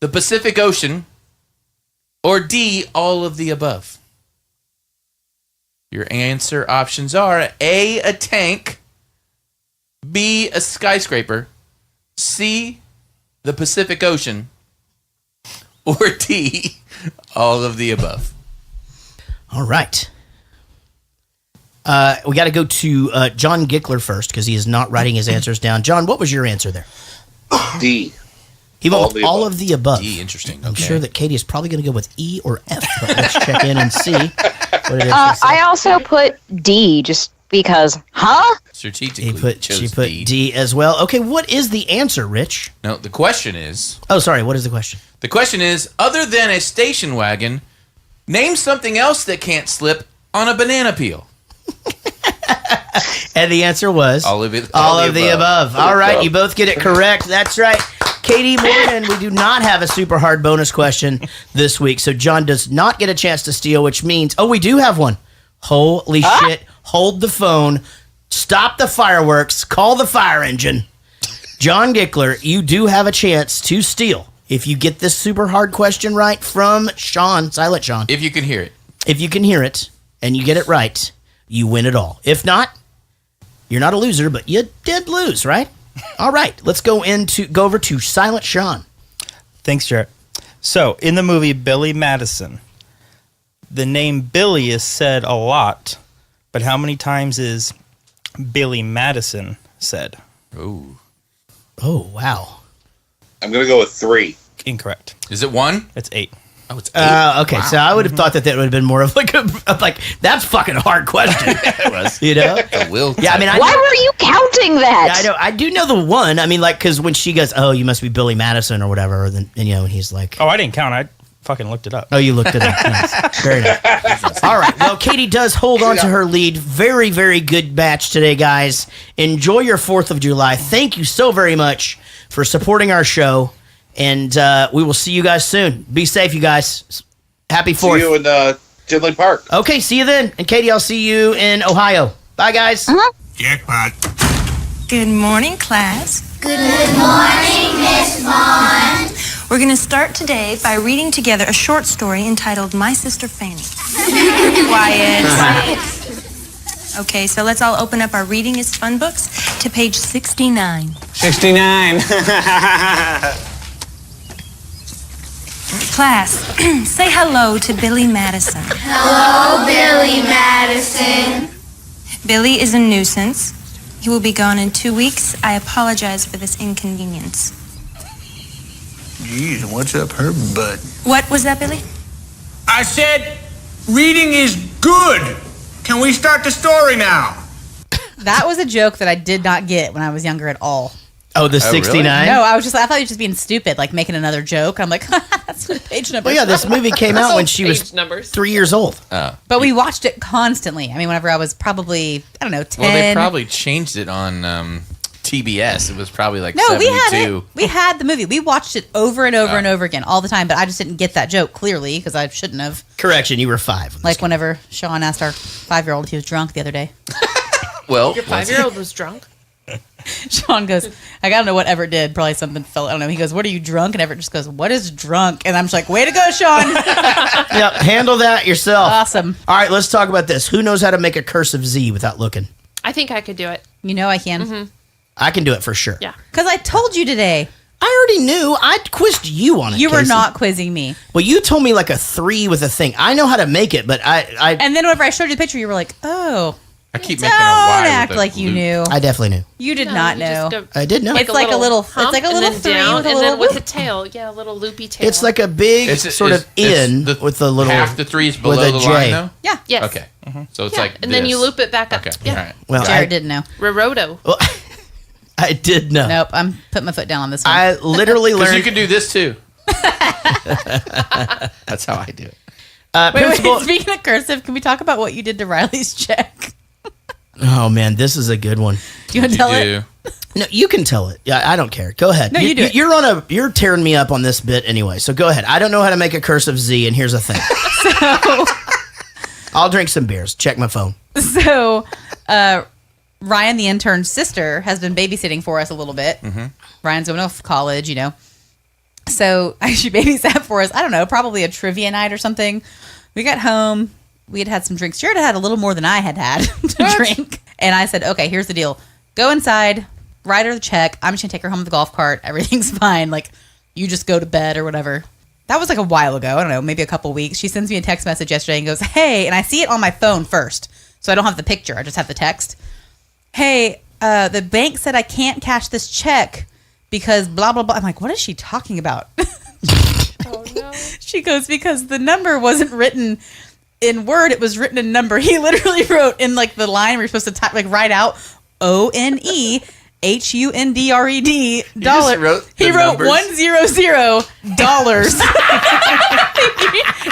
the Pacific Ocean, or D, all of the above. Your answer options are A, a tank, B, a skyscraper, C, the Pacific Ocean, or D, all of the above. All right. We got to go to John Gickler first because he is not writing his answers down. John, what was your answer there? D. He went with all of the above. D, interesting. I'm sure that Katie is probably going to go with E or F, but let's check in and see what it is. I also put D just because, Strategically, She put D as well. Okay, what is the answer, Rich? No, the question is... Oh, sorry, what is the question? The question is, other than a station wagon, name something else that can't slip on a banana peel. And the answer was... All of it. All of the above. All right, you both get it correct. That's right. Katie Morgan, we do not have a super hard bonus question this week, so John does not get a chance to steal, which means... Oh, we do have one. Holy shit. Hold the phone. Stop the fireworks. Call the fire engine. John Gickler, you do have a chance to steal if you get this super hard question right from Sean, Silent Sean. If you can hear it. If you can hear it and you get it right, you win it all. If not, you're not a loser, but you did lose, right? All right, let's go over to Silent Sean. Thanks, Jarrett. So, in the movie Billy Madison, the name Billy is said a lot, but how many times is Billy Madison said? Oh, wow. I'm going to go with 3. Incorrect. Is it 1? It's 8. Oh, it's 8. Okay, so I would have thought that would have been more of like that's fucking a hard question. It was. You know? The will. Yeah, I mean, why were you counting that? Yeah, I know. I do know the one. I mean, like, because when she goes, "Oh, you must be Billy Madison" or whatever, then and he's like, "Oh, I didn't count. I fucking looked it up." Oh, you looked it up. Nice. Very nice. All right. Well, Katie does hold on to her lead. Very, very good batch today, guys. Enjoy your 4th of July. Thank you so very much for supporting our show, and we will see you guys soon. Be safe, you guys. Happy 4th. See you in Tinley Park. Okay, see you then. And Katie, I'll see you in Ohio. Bye, guys. Jackpot. Good morning, class. Good morning, Miss Vaughn. We're going to start today by reading together a short story entitled My Sister Fanny. Quiet. Okay, so let's all open up our Reading is Fun books to page 69. 69. Class, say hello to Billy Madison. Hello, Billy Madison. Billy is a nuisance. He will be gone in 2 weeks. I apologize for this inconvenience. Jeez, what's up her butt? What was that, Billy? I said, reading is good. Can we start the story now? That was a joke that I did not get when I was younger at all. Oh, the 69? Really? No, I thought he was just being stupid, like making another joke. I'm like, that's what page number. Well, yeah, this movie came out when she was 3 years old. But we watched it constantly. I mean, whenever I was probably, 10. Well, they probably changed it on TBS. It was probably like No, 72. we had the movie. We watched it over and over and over again all the time, but I just didn't get that joke clearly because I shouldn't have. Correction, you were 5. Like whenever Sean asked our 5-year-old if he was drunk the other day. Well, your 5-year-old was drunk? Sean goes, I don't know what Everett did. Probably something fell. I don't know. He goes, "What are you drunk?" And Everett just goes, "What is drunk?" And I'm just like, "Way to go, Sean!" Yep, handle that yourself. Awesome. All right, let's talk about this. Who knows how to make a cursive Z without looking? I think I could do it. You know I can. Mm-hmm. I can do it for sure. Yeah. Because I told you today. I already knew. I quizzed you on it. You were Casey. not quizzing me. Well, you told me like a 3 with a thing. I know how to make it, but I And then whenever I showed you the picture, you were like, "Oh." I keep Don't making a Y act with a like you loop. knew. I definitely knew. You did not you just know. go I did know. It's like a little. It's hump like a and little then 3 down, with a and little then with whoop. a tail. Yeah, a little loopy tail. It's like a big sort of in with the little half the 3 is below with a the J. line, though? Yeah. Yes. Okay. So it's Yeah, like and then you this. loop it back up. Okay. Yeah. All right. Well, Jared didn't know. Raroto. Well, I did know. Nope. I'm putting my foot down on this one. I literally Because learned. you can do this too. That's how I do it. Principal. Speaking of cursive, can we talk about what you did to Riley's check? Oh man, this is a good one. Do you want to tell it? No, you can tell it. Yeah, I don't care. Go ahead. No, you do it. You're tearing me up on this bit anyway. So go ahead. I don't know how to make a cursive Z, and here's the thing. I'll drink some beers. Check my phone. So, Ryan, the intern's sister, has been babysitting for us a little bit. Mm-hmm. Ryan's going off to college, So she babysat for us. I don't know, probably a trivia night or something. We got home. We had some drinks. Jared had a little more than I had to drink. And I said, okay, here's the deal. Go inside, write her the check. I'm just going to take her home with the golf cart. Everything's fine. Like, you just go to bed or whatever. That was like a while ago. I don't know, maybe a couple weeks. She sends me a text message yesterday and goes, hey, and I see it on my phone first. So I don't have the picture. I just have the text. Hey, the bank said I can't cash this check because blah, blah, blah. I'm like, what is she talking about? Oh, no. She goes, because the number wasn't written in Word. It was written in number. He literally wrote in like the line where you're supposed to type, like write out ONEHUNDRED dollar. He wrote $100.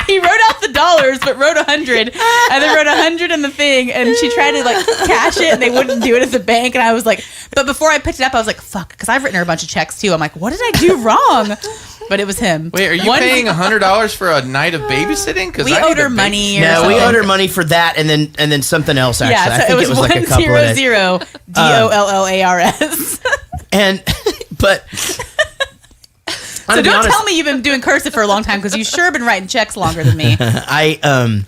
He wrote out the dollars, but wrote 100, and then wrote 100 in the thing. And she tried to like cash it, and they wouldn't do it at the bank. And I was like, but before I picked it up, I was like, fuck, because I've written her a bunch of checks too. I'm like, what did I do wrong? But it was him. Wait, are you paying $100 for a night of babysitting? Because we owed her money. No, we owed her money for that, and then something else. Actually, yeah, so I think it was like a couple of days. $100 And but so don't tell me you've been doing cursive for a long time, because you sure been writing checks longer than me. I don't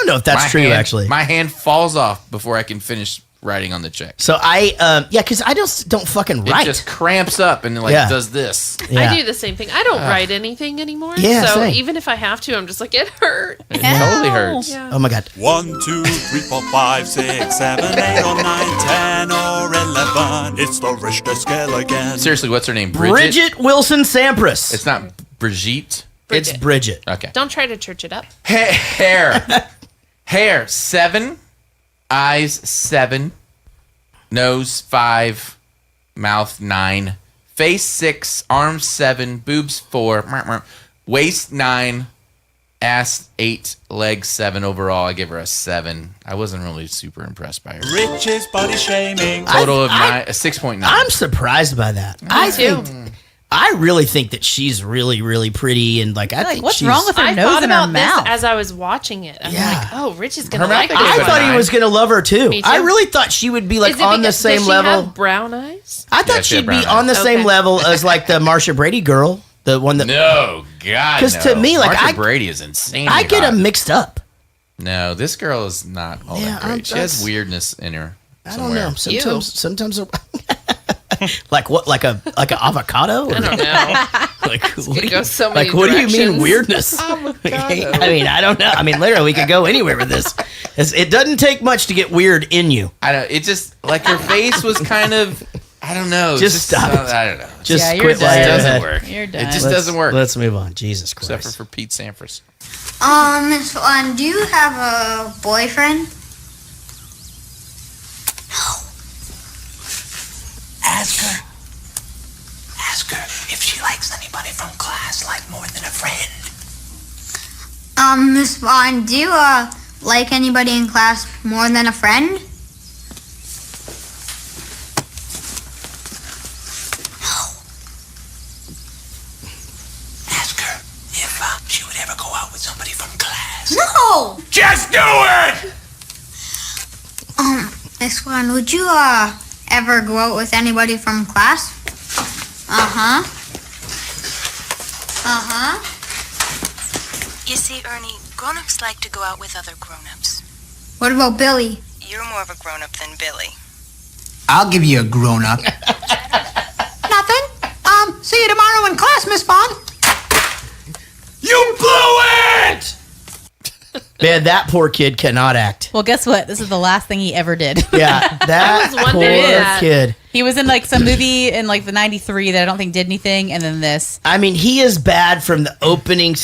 know if that's true. Actually, my hand falls off before I can finish writing on the check. So because I don't fucking write. It just cramps up and does this. I do the same thing. I don't write anything anymore. Yeah, so same. even if I have to, I'm just like, it hurt. It totally hurts. Yeah. Oh my god. 1, 2, 3, 4, 5, 6, 7, 8, or 9, 10, or 11. It's the Richter scale again. Seriously, what's her name? Bridget Wilson Sampras. It's not Brigitte. It's Bridget. Okay. Don't try to church it up. Hair 7, eyes 7, nose 5, mouth 9, face 6, arms 7, boobs 4, waist 9, ass 8, legs 7. Overall, I give her a 7. I wasn't really super impressed by her. Rich's body shaming. Total of 6.9. I'm surprised by that. I really think that she's really, really pretty, and I think what's she's, wrong with her I nose thought and her about this mouth? as I was watching it. I'm like, oh, Rich is gonna Her mouth like I this. I thought he was gonna love her too. Me too. I really thought she would be Is it on the because- same does she level. have brown eyes? I thought she had she'd be brown on the eyes. same Okay. level as the Marsha Brady girl, the one that. No, God, 'Cause to me, Marsha Brady is insane. I get them mixed up. No, this girl is not all that great. She has weirdness in her. I don't know. Sometimes. Like what? Like an avocado? I don't know. What do go so many what do you mean directions. weirdness? Avocado. I mean, I don't know. I mean, literally, we could go anywhere with this. It doesn't take much to get weird in you. I don't. It just her face was kind of. I don't know. Just stop it. I don't know. Just you're quit. done. while It you're doesn't ahead. work. You're done. It just doesn't work. Let's move on. Jesus Christ. Except for Pete Sampras. Miss Vaughn, do you have a boyfriend? Ask her if she likes anybody from class, like more than a friend. Miss Vaughn, do you, like anybody in class more than a friend? Ask her if she would ever go out with somebody from class. No! Just do it! Miss Vaughn, would you, ever go out with anybody from class? Uh-huh. Uh-huh. You see, Ernie, grown-ups like to go out with other grown-ups. What about Billy? You're more of a grown-up than Billy. I'll give you a grown-up. Nothing. See you tomorrow in class, Miss Vaughn. You blew it! Man, that poor kid cannot act. Well, guess what? This is the last thing he ever did. Yeah, that I was wondering poor that. kid. He was in some movie in the 93 that I don't think did anything, and then this. I mean, he is bad from the opening.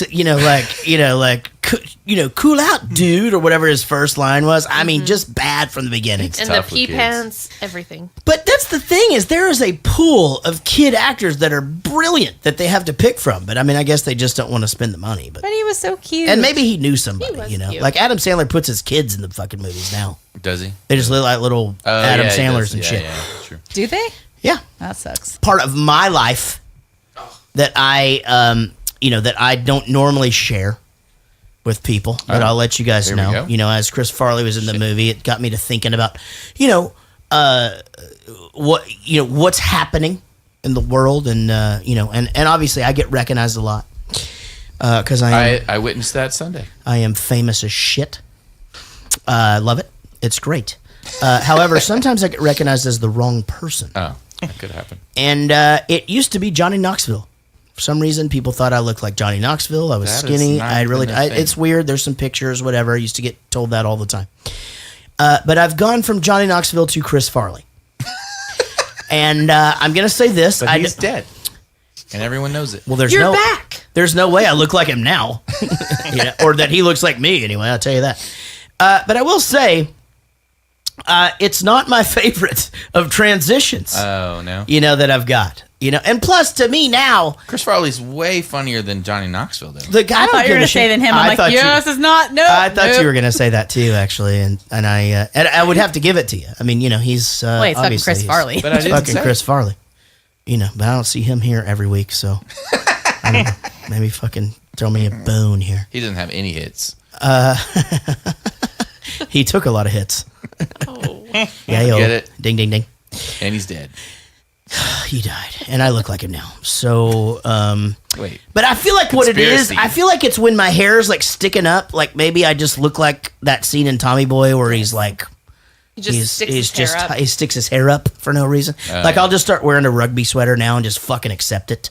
Cool out, dude, or whatever his first line was. I mean, just bad from the beginning. And the pee pants, everything. But that's the thing is there is a pool of kid actors that are brilliant that they have to pick from. But I mean, I guess they just don't want to spend the money. But he was so cute. And maybe he knew somebody, cute. Like Adam Sandler puts his kids in the fucking movies now. Does he? They just look like little Adam Sandlers and shit. Yeah, true. Do they? Yeah. That sucks. Part of my life that I, that I don't normally share with people, but I'll let you guys There we know. go. As Chris Farley was in the movie, it got me to thinking about, what's happening in the world, and and obviously I get recognized a lot because I witnessed that Sunday. I am famous as shit. Love it. It's great. However, sometimes I get recognized as the wrong person. Oh, that could happen. And it used to be Johnny Knoxville. For some reason, people thought I looked like Johnny Knoxville. I was That is skinny. not It's weird. There's some pictures, whatever. I used to get told that all the time. But I've gone from Johnny Knoxville to Chris Farley. And I'm going to say this. But he's dead. And everyone knows it. Well, there's You're back. There's no way I look like him now. Or that he looks like me anyway, I'll tell you that. But I will say, it's not my favorite of transitions. Oh, no. That I've got. And plus to me now, Chris Farley's way funnier than Johnny Knoxville, though. the guy I thought you were going to say than him. I'm like, yes, it's not. No. I thought you were going to say that too, actually, and I would have to give it to you. I mean, he's Wait, it's fucking obviously Chris Farley. But I It's didn't fucking say. Chris Farley. But I don't see him here every week, so I don't know, maybe fucking throw me a bone here. He doesn't have any hits. He took a lot of hits. Oh. Yeah, Get it? Ding, ding, ding. And he's dead. He died, and I look like him now. So, Wait. but I feel like what it is, Conspiracy. I feel like it's when my hair is like sticking up. Like maybe I just look like that scene in Tommy Boy where he's like, He just sticks his hair up. he sticks his hair up for no reason. Like I'll just start wearing a rugby sweater now and just fucking accept it.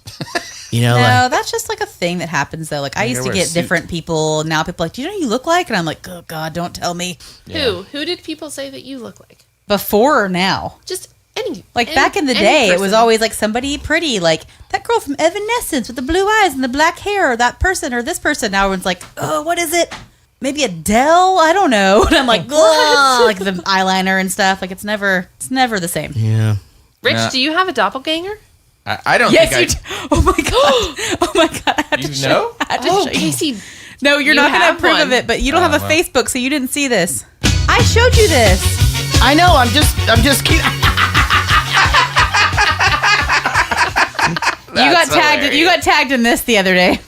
No, like, that's just like a thing that happens though. Like I used to wear a get suit. different people. Now people are like, do you know who you look like? And I'm like, oh God, don't tell me. Who did people say that you look like? Before or now? Just any. Like back in the day, it was always like somebody pretty, like that girl from Evanescence with the blue eyes and the black hair, or that person or this person. Now everyone's like, oh, what is it? Maybe Adele? I don't know. And I'm like, oh, like the eyeliner and stuff. Like it's never the same. yeah. Rich, do you have a doppelganger? I don't Yes, think you do. Oh my God. Oh my God. I have You to show- know? I have to Oh, show you. Casey. No, you're You not going to have approve of one. it, but you don't have a well. Facebook, so you didn't see this. I showed you this. I know. I'm just kidding. You got tagged in this the other day.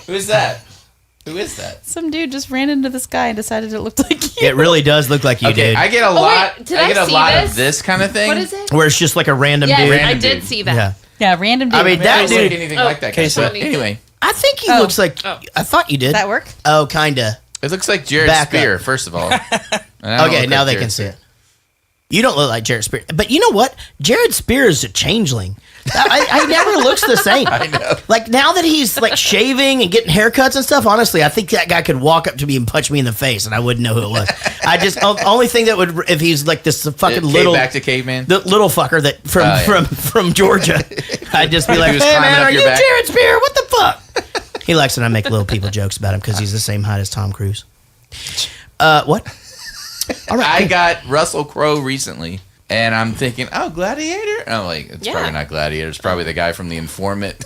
Who is that? Who is that? Some dude just ran into this guy and decided it looked like you. It really does look like you Okay, did. I get a wait, lot. did I I get a see lot this? of this kind of thing. What is it? Where it's just like a random Yes, dude. I Random did dude. see that. Yeah. Yeah, random dude. I mean, I that don't look dude. anything like that guy. Okay, so- Anyway, I think he Oh. looks like. Oh. I thought you did. Does that work? Oh, kinda. it looks like Jared Back Spear. up. First of all. And I don't Okay, look now like they Jared can see Spear. it. You don't look like Jared Spear, but you know what? Jared Spear is a changeling. I never looks the same. I know. Like now that he's like shaving and getting haircuts and stuff, honestly, I think that guy could walk up to me and punch me in the face, and I wouldn't know who it was. I just only thing that would if he's like this fucking little back to caveman. the little fucker that from Georgia, I'd just be He like, was "Hey climbing man, up are your you back." Jared Spear? What the fuck?" He likes when I make little people jokes about him because he's the same height as Tom Cruise. What? All right. I got Russell Crowe recently, and I'm thinking, oh, Gladiator? And I'm like, it's probably not Gladiator. It's probably the guy from The Informant.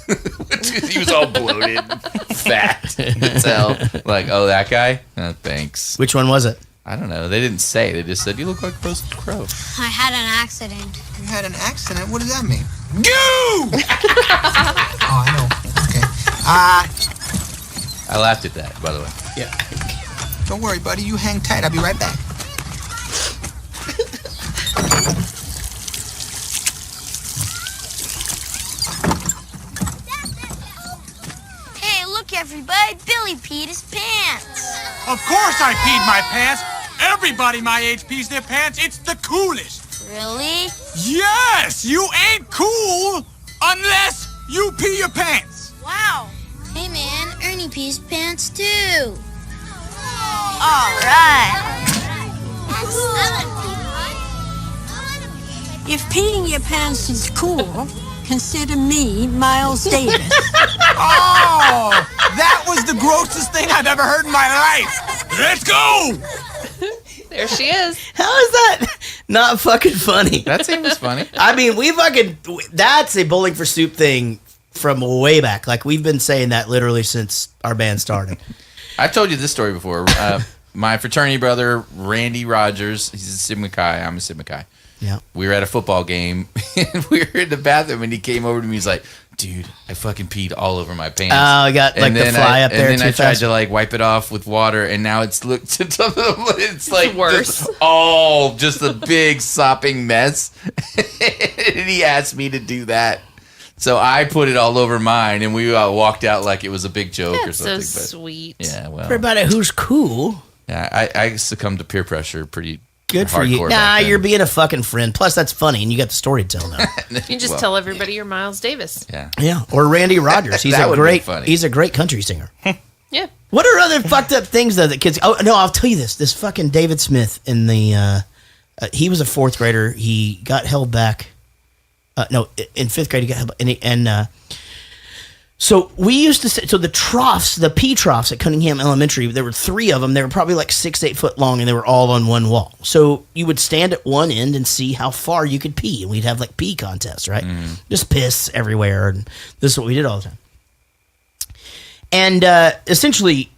He was all bloated, fat. You could tell. Like, oh, that guy? Oh, thanks. Which one was it? I don't know. They didn't say. They just said, you look like Russell Crowe. I had an accident. You had an accident? What does that mean? Oh, I know. Okay. I laughed at that, by the way. Yeah. Don't worry, buddy. You hang tight. I'll be right back. Hey, look, everybody. Billy peed his pants. Of course I peed my pants. Everybody my age pees their pants. It's the coolest. Really? Yes, you ain't cool unless you pee your pants. Wow. Hey, man. Ernie pees pants, too. All right. If peeing your pants is cool, consider me Miles Davis. Oh, that was the grossest thing I've ever heard in my life. Let's go. There she is. How is that? Not fucking funny. That seems funny. I mean, that's a Bowling for Soup thing from way back. Like, we've been saying that literally since our band started. I've told you this story before. My fraternity brother, Randy Rogers, he's a Sigma Chi. I'm a Sigma Chi. Yeah. We were at a football game, and we were in the bathroom, and he came over to me. He's like, dude, I fucking peed all over my pants. Oh, I got like the fly up there. And then I tried fast. to like wipe it off with water, and now it's it's like worse. Just a big sopping mess. And he asked me to do that. So I put it all over mine, and we walked out like it was a big joke or That's something. so sweet. Yeah, well. Everybody who's cool. Yeah, I succumbed to peer pressure pretty good for you. Nah, you're being a fucking friend. Plus, that's funny, and you got the story to tell now. You can just tell everybody you're Miles Davis. Yeah. Yeah, or Randy Rogers. He's That a would be great. funny. He's a great country singer. Yeah. What are other fucked up things though that kids? Oh no, I'll tell you this. This fucking David Smith in the. He was a fourth grader. He got held back. No, in fifth grade he got held back, so we used to say, so the troughs, the pee troughs at Cunningham Elementary, there were 3 of them. They were probably like 6-8 foot long, and they were all on one wall. So you would stand at one end and see how far you could pee, and we'd have like pee contests, right? Just piss everywhere, and this is what we did all the time. And essentially,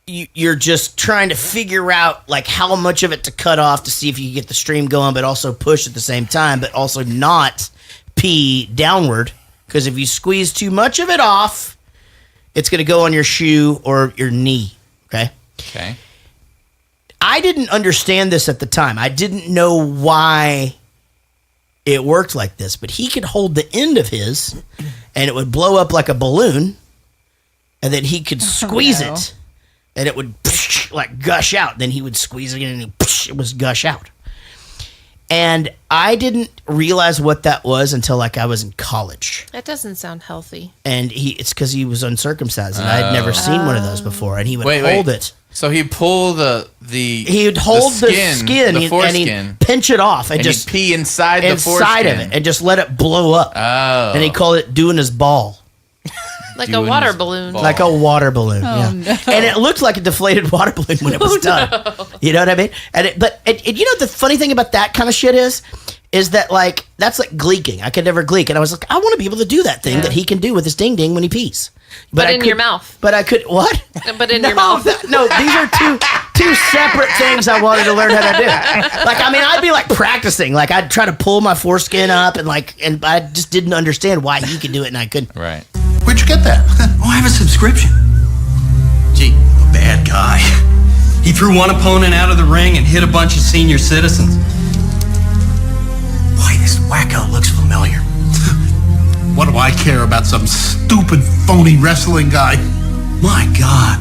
you're just trying to figure out like how much of it to cut off to see if you can get the stream going, but also push at the same time, but also not pee downward. Because if you squeeze too much of it off, it's going to go on your shoe or your knee. Okay? Okay. I didn't understand this at the time. I didn't know why it worked like this. But he could hold the end of his, and it would blow up like a balloon. And then he could squeeze it, and it would like gush out. Then he would squeeze it again, and it would gush out. And I didn't realize what that was until like I was in college. That doesn't sound healthy. And it's because he was uncircumcised, and I had never seen one of those before. And he would hold it. So he'd pull he would hold the skin, the foreskin, and he'd pinch it off, and just he'd pee inside the foreskin of it, and just let it blow up. Oh, and he called it doing his ball. Like a water balloon. Like a water balloon, Oh, yeah. no. And it looked like a deflated water balloon when it was done. No. You know what I mean? But you know the funny thing about that kind of shit is that like that's like gleeking. I could never gleek, and I was like, I want to be able to do that thing that he can do with his ding ding when he pees. But I in your mouth. But I could what? But in your mouth. No, these are two separate things I wanted to learn how to do. Like, I mean, I'd be like practicing. Like, I'd try to pull my foreskin up, and I just didn't understand why he could do it and I couldn't. Right. Where'd you get that? Oh, I have a subscription. Gee, a bad guy. He threw one opponent out of the ring and hit a bunch of senior citizens. Boy, this wacko looks familiar. What do I care about some stupid, phony wrestling guy? My God.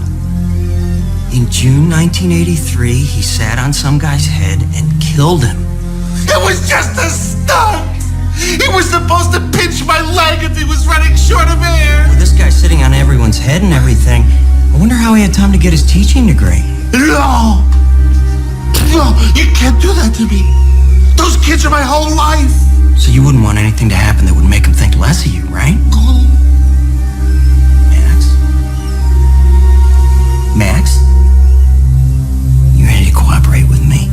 In June 1983, he sat on some guy's head and killed him. It was just a stunt! He was supposed to pinch my leg if he was running short of air! With this guy sitting on everyone's head and everything, I wonder how he had time to get his teaching degree. No! No, you can't do that to me. Those kids are my whole life. So you wouldn't want anything to happen that would make him think less of you, right? Max? You ready to cooperate with me?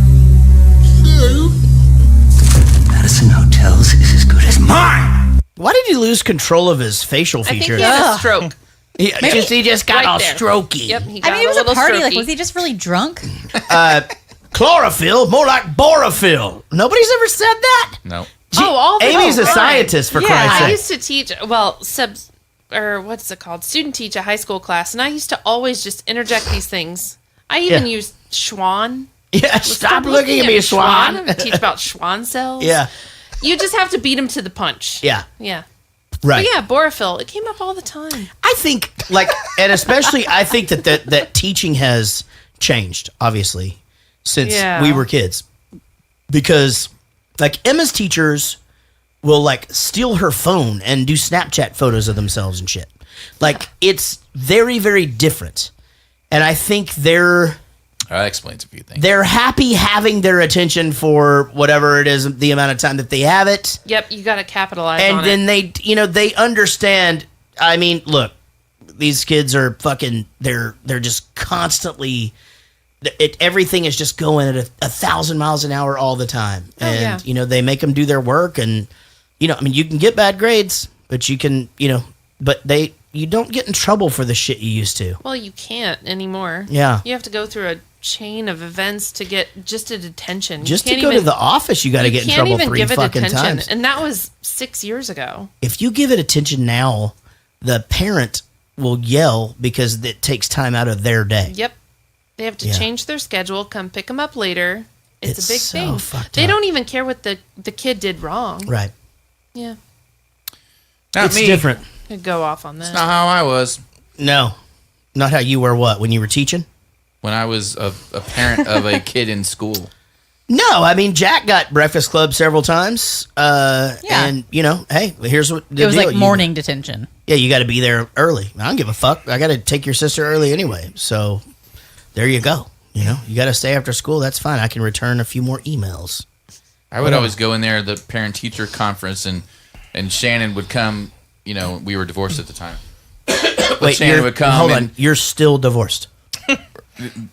Madison Hotels is as good as mine! Why did he lose control of his facial I think features? he had a stroke. He just got all strokey. Yep, he got I mean, it was a little party. strokey. Like, was he just really drunk? Chlorophyll, more like borophyll. Nobody's ever said that. No. All the Amy's a time. scientist, for Christ's I sake. used to teach, what's it called? Student teach a high school class, and I used to always just interject these things. I even used Schwann. Yeah, stop looking at me, Schwann. I'm gonna teach about Schwann cells. Yeah. You just have to beat him to the punch. Yeah. Yeah. Right. But yeah, borophyll. It came up all the time. I think, and especially, I think that teaching has changed, obviously, since we were kids. Because, Emma's teachers will, steal her phone and do Snapchat photos of themselves and shit. It's very, very different. And I think that explains a few things. They're happy having their attention for whatever it is, the amount of time that they have it. Yep, you got to capitalize on And then they understand. I mean, look, these kids are fucking. They're just constantly everything is just going at 1,000 miles an hour all the time. And, they make them do their work. And, you can get bad grades, but you can, you don't get in trouble for the shit you used to. Well, you can't anymore. Yeah. You have to go through a chain of events to get just a detention. Just to go to the office, you got to get in trouble 3 fucking times. And that was 6 years ago. If you give it attention now, the parent will yell because it takes time out of their day. Yep. They have to change their schedule, come pick them up later. It's a big so thing. They don't even care what the kid did wrong. Right. Yeah. Not me. It's different. Could go off on that. It's not how I was. No. Not how you were what? When you were teaching? When I was a parent of a kid in school. No, Jack got Breakfast Club several times. And, hey, here's what the deal. It was like morning detention. Yeah, you got to be there early. I don't give a fuck. I got to take your sister early anyway. So there you go. You got to stay after school. That's fine. I can return a few more emails. I would always go in there, the parent-teacher conference, and Shannon would come. We were divorced at the time. Wait, Shannon would come. Hold on. You're still divorced.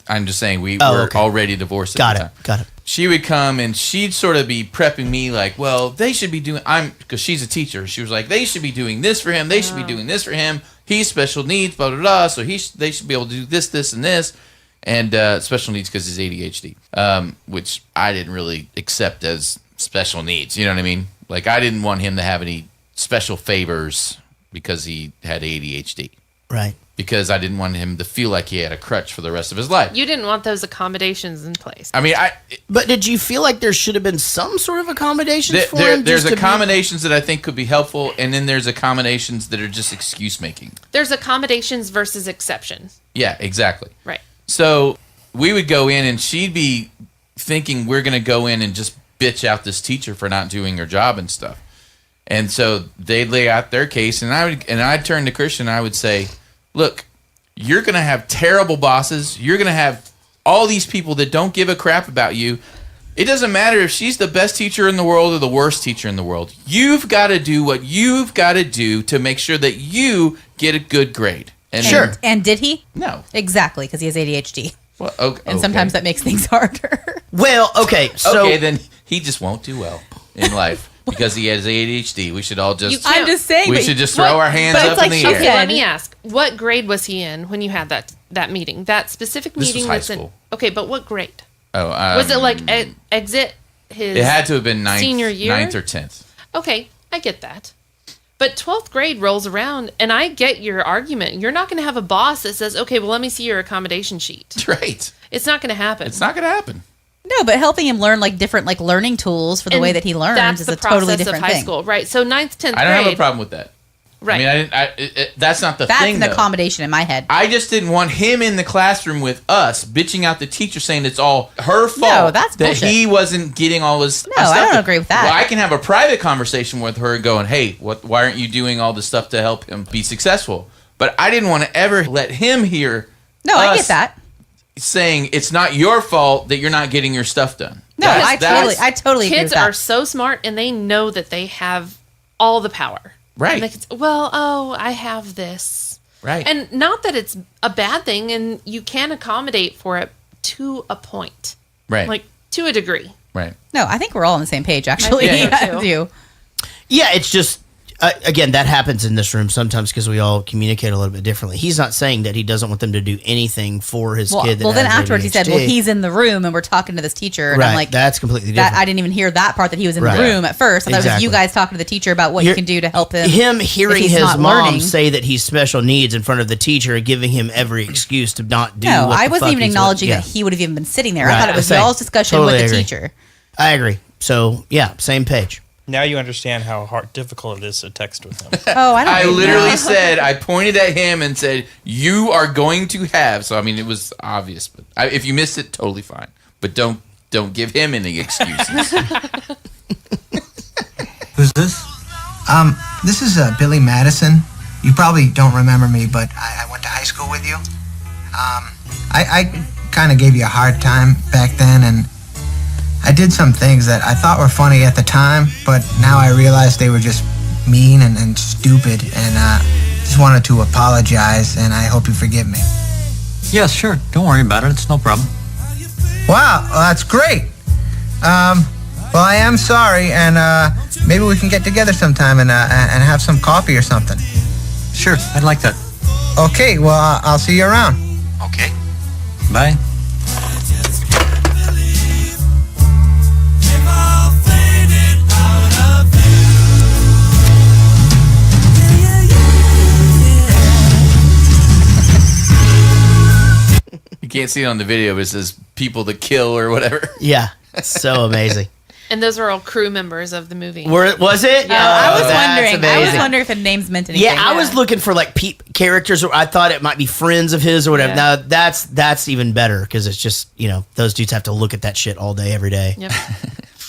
I'm just saying we were already divorced at the time. Got it. She would come and she'd sort of be prepping me like, well, they should be doing, because she's a teacher. She was like, they should be doing this for him. They should be doing this for him. He's special needs, blah, blah, blah. So they should be able to do this, this, and this. And special needs because he's ADHD, which I didn't really accept as special needs. You know what I mean? Like, I didn't want him to have any special favors because he had ADHD. Right. Because I didn't want him to feel like he had a crutch for the rest of his life. You didn't want those accommodations in place. But did you feel like there should have been some sort of accommodations for him? There's accommodations that I think could be helpful, and then there's accommodations that are just excuse making. There's accommodations versus exceptions. Yeah, exactly. Right. So we would go in, and she'd be thinking we're going to go in and just bitch out this teacher for not doing her job and stuff. And so they'd lay out their case, and I'd turn to Christian, and I would say, look, you're going to have terrible bosses. You're going to have all these people that don't give a crap about you. It doesn't matter if she's the best teacher in the world or the worst teacher in the world. You've got to do what you've got to do to make sure that you get a good grade. And did he? No. Exactly, because he has ADHD. Well, okay. And sometimes that makes things harder. Well, okay. So okay, then he just won't do well in life. Because he has ADHD, we should all just. I'm just saying. We should just throw our hands up in the air. Okay, let me ask: what grade was he in when you had that meeting? That specific meeting was high school. Okay, but what grade? Oh, was it like exit his? It had to have been senior year, 9th or 10th. Okay, I get that. But 12th grade rolls around, and I get your argument. You're not going to have a boss that says, "Okay, well, let me see your accommodation sheet." Right. It's not going to happen. It's not going to happen. No, but helping him learn like different like learning tools for the way that he learns is a totally different high thing. School, right? So 9th, 10th grade. I don't have a problem with that. Right. I mean, that's not the thing. That's an accommodation in my head. I just didn't want him in the classroom with us bitching out the teacher, saying it's all her fault. No, that's that bullshit. he wasn't getting all his No, stuff. I don't agree with that. Well, I can have a private conversation with her, going, "Hey, why aren't you doing all this stuff to help him be successful?" But I didn't want to ever let him hear. No, I get that. Saying it's not your fault that you're not getting your stuff done. No, I totally agree with Kids that. are so smart, and they know that they have all the power. Right. And they can, I have this. Right. And not that it's a bad thing, and you can accommodate for it to a point. Right. Like, to a degree. Right. No, I think we're all on the same page, actually. Yeah. I do. Yeah, it's just, again, that happens in this room sometimes because we all communicate a little bit differently. He's not saying that he doesn't want them to do anything for his kid. Well, then has afterwards he said, ADHD. well, he's in the room and we're talking to this teacher. And Right, I'm like, that's completely different. I didn't even hear that part that he was in Right. the room at first. I thought it was Exactly. you guys talking to the teacher about what you can do to help him. Him if hearing he's his not mom learning. say that he's special needs in front of the teacher and giving him every excuse to not do No, what I the wasn't fuck even he's acknowledging yeah. that he would have even been sitting there. I Right, thought it was same. y'all's discussion Totally with the agree. teacher. I agree. So, yeah, same page. Now you understand how difficult it is to text with him. Oh, I literally said, I pointed at him and said, "You are going to have." So I mean, it was obvious. But if you missed it, totally fine. But don't give him any excuses. Who's this? This is Billy Madison. You probably don't remember me, but I went to high school with you. I kind of gave you a hard time back then, and I did some things that I thought were funny at the time, but now I realize they were just mean and stupid, and just wanted to apologize, and I hope you forgive me. Yeah, sure. Don't worry about it. It's no problem. Wow, well, that's great. Well, I am sorry, and maybe we can get together sometime and have some coffee or something. Sure, I'd like that. Okay, well, I'll see you around. Okay. Bye. You can't see it on the video, but it says people to kill or whatever. Yeah, so amazing. And those were all crew members of the movie. Was it? Yeah. I was that's wondering. I was amazing. wondering if the names meant anything. Yeah, I was looking for like characters. Or I thought it might be friends of his or whatever. Yeah. Now that's even better because it's just those dudes have to look at that shit all day every day. Yep.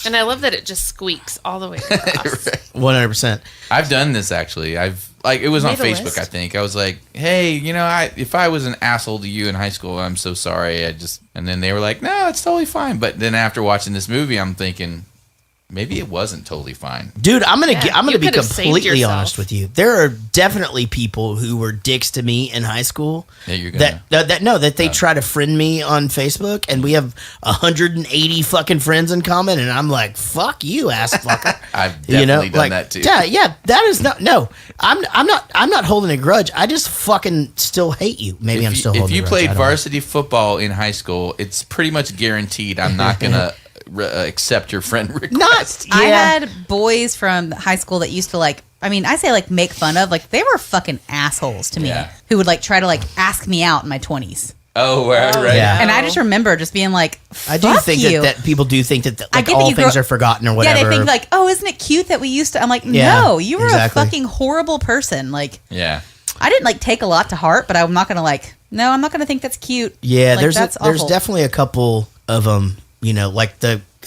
And I love that it just squeaks all the way across. 100%. I've done this actually. It was on Made a Facebook. list? I think I was like, hey, if I was an asshole to you in high school, I'm so sorry. And then they were like, no, it's totally fine. But then after watching this movie, I'm thinking, maybe it wasn't totally fine. Dude, I'm gonna you be could have saved completely yourself. honest with you. There are definitely people who were dicks to me in high school. Yeah, you're gonna. that they try to friend me on Facebook, and we have 180 fucking friends in common, and I'm like, fuck you, ass fucker. I've definitely done like, that too. Yeah, that is not. No, I'm not holding a grudge. I just fucking still hate you. Maybe I'm still. If you holding a grudge. played I don't know. varsity football in high school, it's pretty much guaranteed I'm not gonna accept your friend request. I had boys from high school that used to make fun of, they were fucking assholes to me, Yeah. who would try to ask me out in my 20s. Oh, right. Yeah. And I just remember just being like, I do fuck think you. that people do think that I get all that you things grow- are forgotten or whatever. Yeah, they think oh, isn't it cute that we used to? I'm like, Yeah, no, you were exactly. a fucking horrible person. Yeah. I didn't take a lot to heart, but I'm not gonna I'm not gonna think that's cute. Yeah, there's that's awful. definitely a couple of them.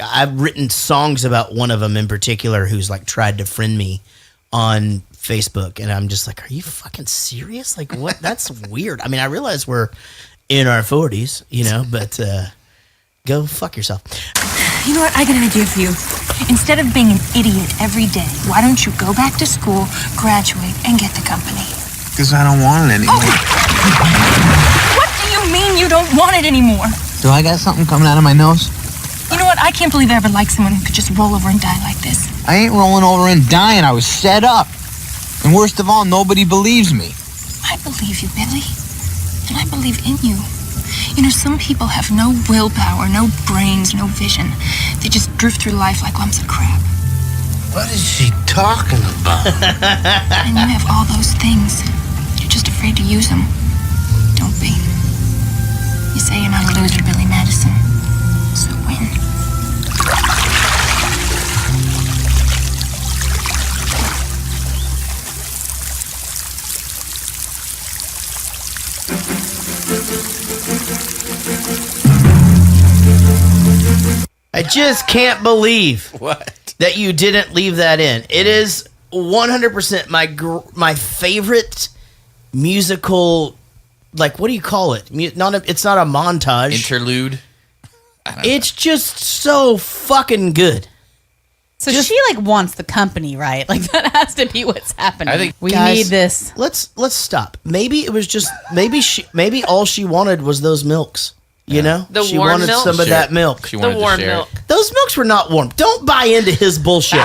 I've written songs about one of them in particular who's tried to friend me on Facebook, and I'm just like, are you fucking serious? Like, what? That's weird. I mean, I realize we're in our 40s, but go fuck yourself. You know what? I got an idea for you. Instead of being an idiot every day, why don't you go back to school, graduate, and get the company? Because I don't want it anymore. What do you mean you don't want it anymore? Do I got something coming out of my nose? You know what? I can't believe I ever liked someone who could just roll over and die like this. I ain't rolling over and dying. I was set up. And worst of all, nobody believes me. I believe you, Billy. And I believe in you. You know, some people have no willpower, no brains, no vision. They just drift through life like lumps of crap. What is she talking about? And you have all those things. You're just afraid to use them. Don't be. You say you're not a loser, Billy Madison. So win. I just can't believe that you didn't leave that in. It is 100% my favorite musical. What do you call it? It's not a montage. Interlude. It's just so fucking good. So she wants the company, right? That has to be what's happening. I think we Guys, need this. Let's stop. Maybe it was just maybe all she wanted was those milks. The she warm wanted milk? some of Share. that milk. She wanted The warm to share. milk. Those milks were not warm. Don't buy into his bullshit.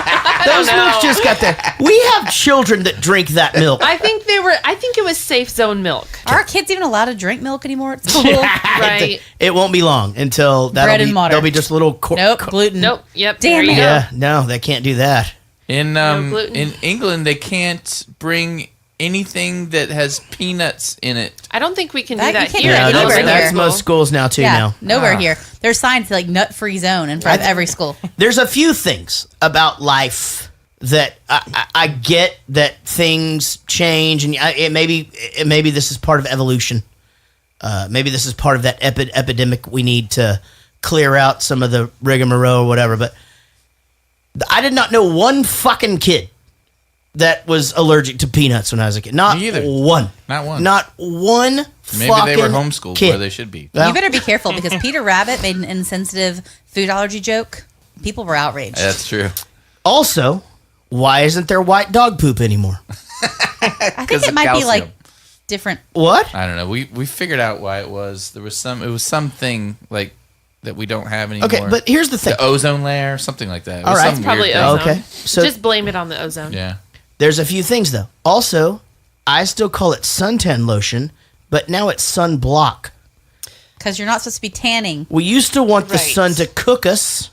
Those know. milks just got there. We have children that drink that milk. I think it was safe zone milk. Are our kids even allowed to drink milk anymore at school? Right. It won't be long until Bread and water. there'll be just little Nope, gluten. Nope. Yep. Damn there it. you go. Yeah, no, they can't do that. In gluten. in England, they can't bring anything that has peanuts in it. I don't think we can do You that can't here. do that in anywhere elementary That's here. most school. schools now too. Yeah, Now nowhere here. There's signs nut-free zone in front of every school. there's a few things about life that I get that things change, and maybe this is part of evolution. Maybe this is part of that epidemic we need to clear out some of the rigmarole or whatever. But I did not know one fucking kid that was allergic to peanuts when I was a kid. Not Me either. one. Not one. Not one. Maybe fucking they were homeschooled kid. where they should be. Well, You better be careful because Peter Rabbit made an insensitive food allergy joke. People were outraged. That's true. Also, why isn't there white dog poop anymore? I think it might be different. What? I don't know. We figured out why it was. There was something that we don't have anymore. Okay, but here's the thing. The ozone layer, something like that. It All was right. some It's probably weird thing. ozone. Okay, so- just blame it on the ozone. Yeah. There's a few things though. Also, I still call it suntan lotion, but now it's sunblock. Because you're not supposed to be tanning. We used to want the Right. sun to cook us,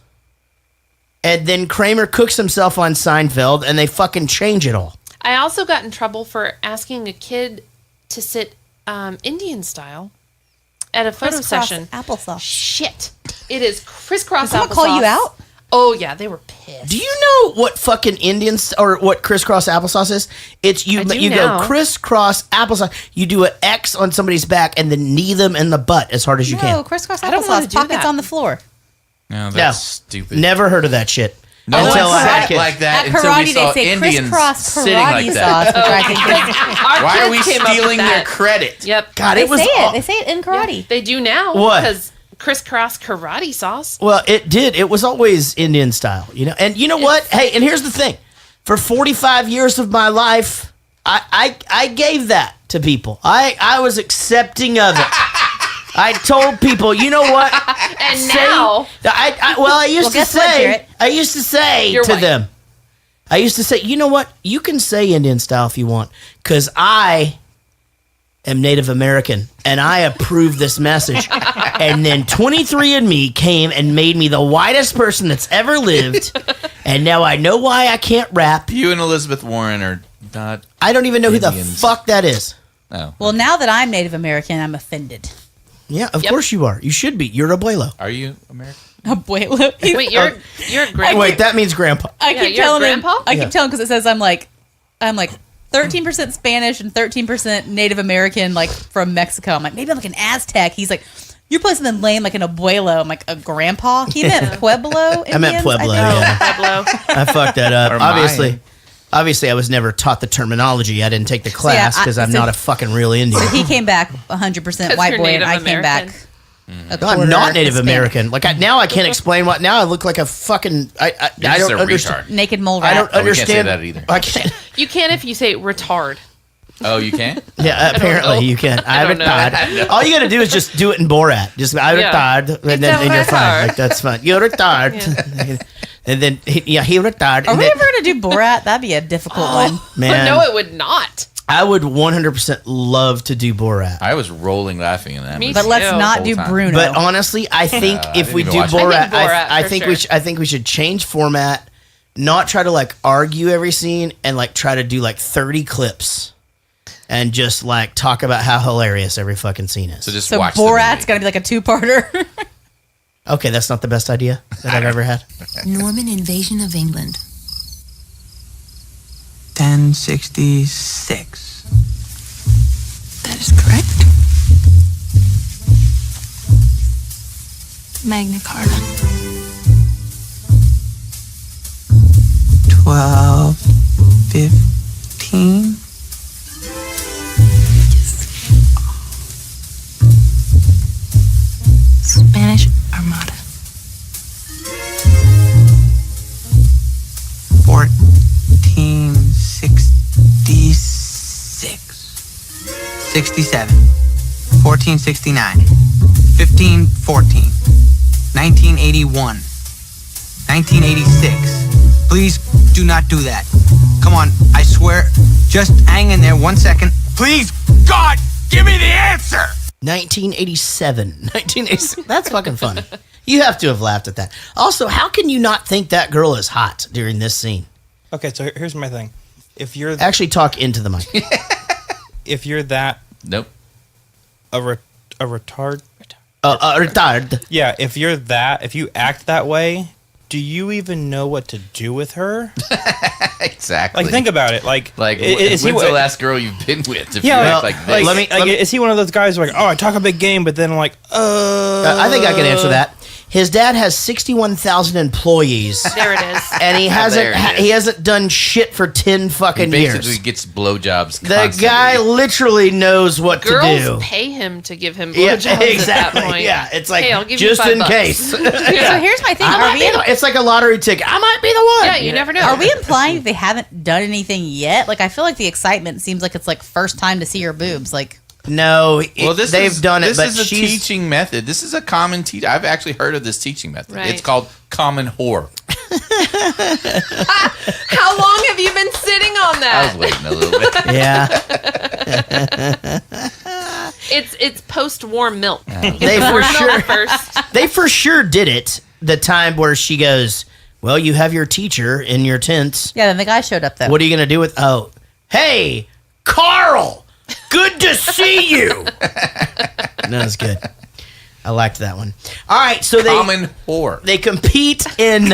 and then Kramer cooks himself on Seinfeld, and they fucking change it all. I also got in trouble for asking a kid to sit Indian style at a photo Crisscross session. applesauce. Shit. It is crisscross Did someone applesauce. call you out? Oh, yeah. They were pissed. Do you know what fucking Indians or what crisscross applesauce is? It's you. I do You now. go crisscross applesauce. You do an X on somebody's back and then knee them in the butt as hard as you No, can. crisscross I don't wanna applesauce. do Pockets that. on the floor. No, No, that's stupid. Never heard of that shit. No Until one I had said kids. like that At until karate, we saw they say Indians crisscross sitting like karate that. sauce, which I think is... Our Why are we kids came up with stealing their that. credit? Yep. God, They it was. say all- it. They say it in karate. They do now. What? Because crisscross karate sauce. Well, it did. It was always Indian style, you know. And you know what? Hey, and here's the thing: for 45 years of my life, I gave that to people. I was accepting of it. I told people, you know what? And now, I used to guess what, say, Jarrett? I used to say You're to white. them, I used to say, you know what? You can say Indian style if you want, because I am Native American and I approve this message. And then 23andMe came and made me the whitest person that's ever lived. And now I know why I can't rap. You and Elizabeth Warren are not. I don't even know who the Indians. fuck that is. Oh, Well, now that I'm Native American, I'm offended. Yeah, of Yep. course you are. You should be. You're abuelo. are you American? Abuelo. wait, you're a grandpa. Wait, that means grandpa. I Yeah, keep you're telling him. grandpa? I Yeah. keep telling because it says I'm like 13% Spanish and 13% Native American, like from Mexico. I'm like, maybe I'm like an Aztec. He's like, you're probably something lame like an abuelo. I'm like, a grandpa. He meant Pueblo. I meant Indians, Pueblo, think. yeah. Pueblo. I fucked that up. Or Obviously, I was never taught the terminology. I didn't take the class because I'm so- not a fucking real Indian. He came back 100% white you're boy, and Native I came American. back. No, I'm not Native American. Like now, I can't explain what. Now I look like a fucking. I You're I just don't a understand. retard. Naked mole I rat. don't Oh, we can't say understand that either. I can't. You can if you say retard. Oh, you can't? Yeah, know. apparently you can. I don't know. retard. All you got to do is just do it in Borat. Just I Yeah. retard, and then It's a you're fine. retard. Like that's fine. You're retard. And then he retard. Are and we then- ever going to do Borat? That'd be a difficult one. Man, No, it would not. I would 100% love to do Borat. I was rolling laughing in that Me movie. But let's too. not Whole do time. Bruno. But honestly, I think I if didn't we even do watch it. Borat, Borat, I for think sure. I think we should change format, not try to like argue every scene, and like try to do like 30 clips, and just like talk about how hilarious every fucking scene is. So just so watch Borat's the going to be like a two-parter. Okay, that's not the best idea that I've ever had. Norman invasion of England. 1066. That is correct. Magna Carta. 1215. Spanish Armada. 1466. 67. 1469. 1514. 1981. 1986. Please do not do that. Come on, I swear. Just hang in there 1 second. Please, God, give me the answer! 1987. 1987. That's fucking funny. You have to have laughed at that. Also, how can you not think that girl is hot during this scene? Okay, so here's my thing. If you're Actually, talk into the mic. if you're that Nope. a retard. Retard. Yeah, if you act that way, do you even know what to do with her? Exactly. Like, think about it. Like when's the last girl you've been with? If Yeah, you well, act like this. let me- is he one of those guys who like, oh, I talk a big game, but then like, I think I can answer that. His dad has 61,000 employees. There it is. And he There it is. hasn't done shit for 10 he fucking basically years. gets blowjobs. The Constantly. guy literally knows what Girls to do. pay him to give him Yeah, blowjobs at exactly. that point. Yeah, it's like, hey, I'll give just you $5. in case. So here's my thing. I Are might we, be the- it's like a lottery ticket. I might be the one. Yeah, you never know. are we implying that they haven't done anything yet? Like, I feel like the excitement seems like it's like first time to see her boobs. Like, No, they've done it, but this is a teaching method. This is a common teach. I've actually heard of this teaching method. Right. It's called common whore. How long have you been sitting on that? I was waiting a little bit. Yeah. It's post-warm milk. They for sure did it the time where she goes, well, you have your teacher in your tents. Yeah, then the guy showed up though. What are you going to do with, hey, Carl, good to see you. That was good. I liked that one. All right, so common whore. They compete in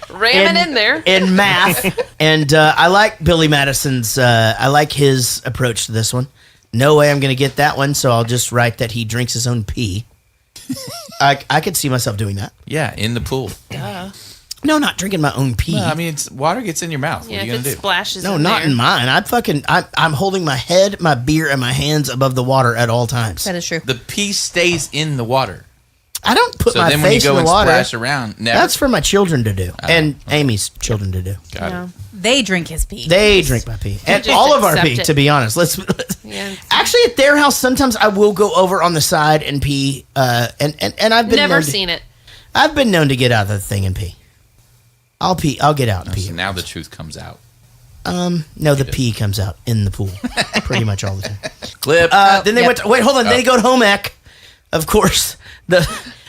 ramming in there in math, and I like Billy Madison's. I like his approach to this one. No way I'm going to get that one, so I'll just write that he drinks his own pee. I could see myself doing that. Yeah, in the pool. Duh. No, not drinking my own pee. Well, I mean, water gets in your mouth. Yeah, what are you if gonna it do? splashes. No, in not there. in mine. I'm holding my head, my beer, and my hands above the water at all times. That is true. The pee stays in the water. I don't put So my then when you face go in the and water. splash around, never. That's for my children to do, and Amy's children to do. Got it. They drink his pee. They drink my pee, and just all of our accept pee. it. To be honest, let's Yeah. actually at their house. Sometimes I will go over on the side and pee, and I've been Never known seen it. I've been known to get out of the thing and pee. I'll pee. I'll get out and pee. So now the truth comes out. No, the pee comes out in the pool pretty much all the time. Clip. Then they went. Wait, hold on. They go to home ec. Of course, the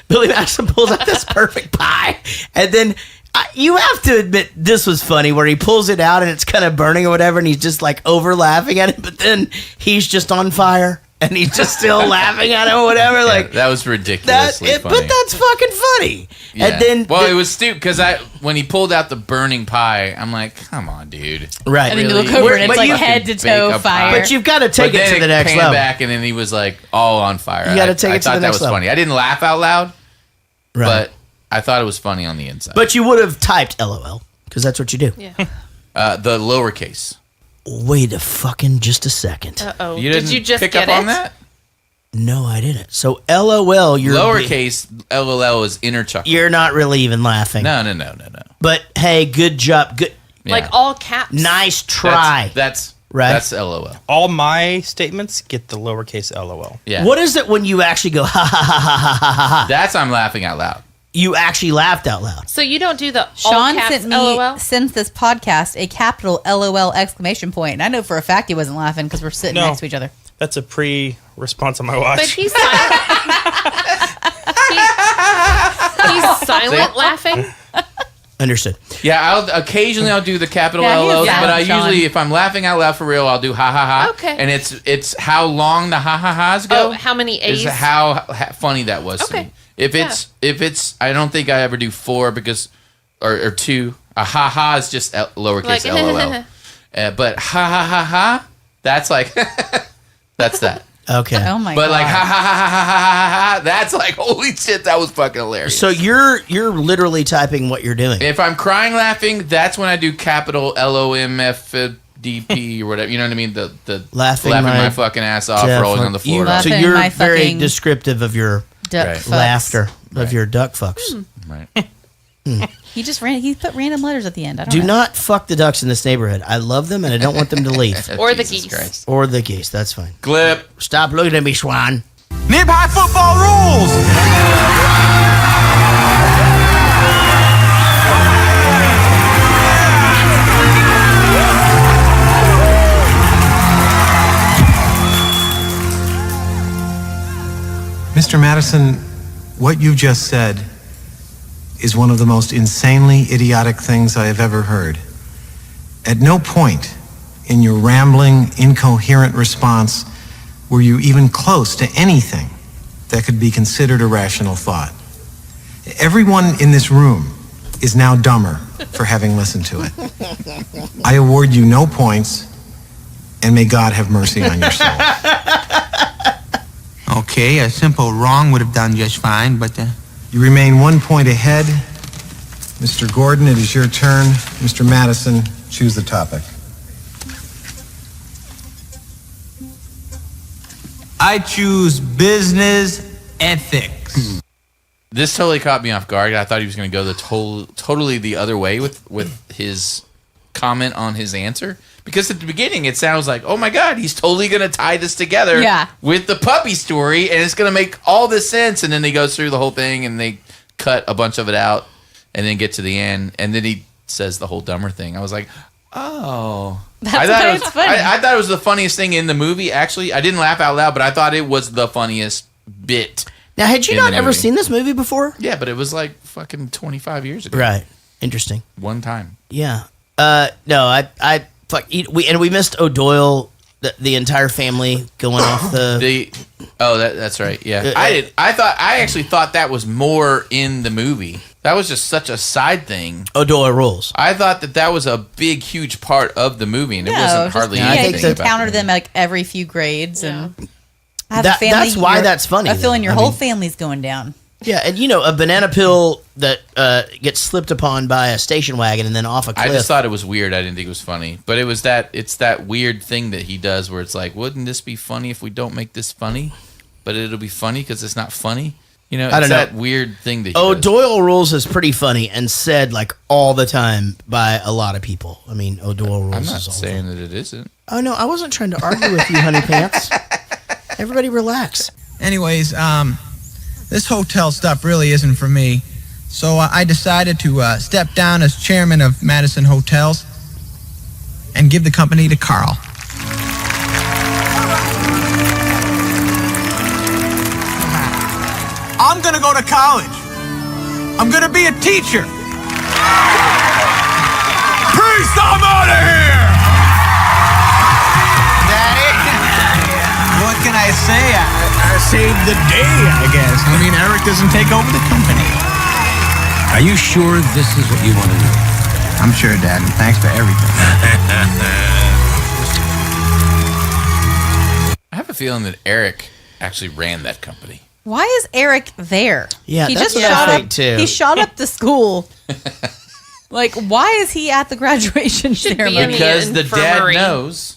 Billy Madison pulls out this perfect pie, and then you have to admit this was funny where he pulls it out and it's kind of burning or whatever, and he's just like over laughing at it, but then he's just on fire and he's just still laughing at it or whatever. Like that was ridiculously funny. but that's fucking funny. Yeah. And then it was stupid because when he pulled out the burning pie, I'm like, come on, dude. Right. And then you look over and it's like head to toe fire. But you've got to take it to the next level. Back and then he was like all on fire. You got to take it to the next level. I thought that was funny. I didn't laugh out loud, right. But I thought it was funny on the inside. But you would have typed LOL because that's what you do. Yeah. The lowercase. Wait a fucking just a second. Uh-oh. Did you just pick get up on it? that? No, I didn't. So LOL, you're lowercase LOL is inner chuckle. You're not really even laughing. No. But hey, good job. Good. Like all caps. Nice try. That's right. That's LOL. All my statements get the lowercase LOL. Yeah. What is it when you actually go ha ha ha ha ha ha ha? That's I'm laughing out loud. You actually laughed out loud. So you don't do the all Sean caps sent me LOL? since this podcast a capital LOL exclamation point, and I know for a fact he wasn't laughing because we're sitting next to each other. That's a pre-response on my watch. But he's silent. he's silent laughing. Understood. Yeah, occasionally I'll do the capital Yeah, he is LOLs, but I silent, usually, Sean. if I'm laughing out loud for real, I'll do ha ha ha. Okay. And it's how long the ha ha ha's go. Oh, how many A's? Is how funny that was to Okay. me. If it's I don't think I ever do 4 because or 2. A ha ha is just lowercase Like, LOL. But ha ha ha ha, that's like that's that. Okay. Oh my But god. like ha ha ha ha ha ha ha, that's like holy shit, that was fucking hilarious. So you're literally typing what you're doing. If I'm crying laughing, that's when I do capital LOMFDP or whatever. You know what I mean? The Laughing my my fucking ass off, Jeff, rolling on the floor. So Laughing you're my very fucking descriptive of your duck Right. fucks. laughter of your duck fucks. Right. He just he put random letters at the end. I don't Do know. not fuck the ducks in this neighborhood. I love them and I don't want them to leave. Or the Jesus geese. Christ. Or the geese. That's fine. Clip. Stop looking at me, Swan. Nip-high football rules! Mr. Madison, what you just said is one of the most insanely idiotic things I have ever heard. At no point in your rambling, incoherent response were you even close to anything that could be considered a rational thought. Everyone in this room is now dumber for having listened to it. I award you no points, and may God have mercy on your soul. Okay, a simple wrong would have done just fine, but You remain 1 point ahead. Mr. Gordon, it is your turn. Mr. Madison, choose the topic. I choose business ethics. This totally caught me off guard. I thought he was going to go totally the other way with his comment on his answer Because at the beginning, it sounds like, oh my God, he's totally going to tie this together with the puppy story, and it's going to make all this sense. And then he goes through the whole thing, and they cut a bunch of it out, and then get to the end, and then he says the whole dumber thing. I was like, oh. I thought it was the funniest thing in the movie, actually. I didn't laugh out loud, but I thought it was the funniest bit. Now, had you not ever seen this movie before? Yeah, but it was like fucking 25 years ago. Right. Interesting. One time. Yeah. No, we missed O'Doyle, the entire family going off the. That's right. Yeah, I actually thought that was more in the movie. That was just such a side thing. O'Doyle rules. I thought that was a big, huge part of the movie, and it wasn't hardly anything. You encounter them like every few grades, and have a family. That's why that's funny. I feel like your whole family's going down. Yeah, and a banana peel that gets slipped upon by a station wagon and then off a cliff. I just thought it was weird. I didn't think it was funny. But it's that weird thing that he does where it's like, wouldn't this be funny if we don't make this funny? But it'll be funny because it's not funny. It's I don't know. That weird thing that he does. O'Doyle rules is pretty funny and said like all the time by a lot of people. I mean, O'Doyle rules I'm is not all saying that it isn't. Oh, no, I wasn't trying to argue with you, honey pants. Everybody relax. Anyways, this hotel stuff really isn't for me. So I decided to step down as chairman of Madison Hotels and give the company to Carl. I'm gonna go to college. I'm gonna be a teacher. Priest, I'm out of here! Daddy, what can I say? I saved the day, I guess. I mean, Eric doesn't take over the company. Are you sure this is what you want to do? I'm sure, Dad, and thanks for everything. I have a feeling that Eric actually ran that company. Why is Eric there? Yeah, he that's just what I shot think, up. too. He shot up the school. Like, why is he at the graduation ceremony? Because the dad knows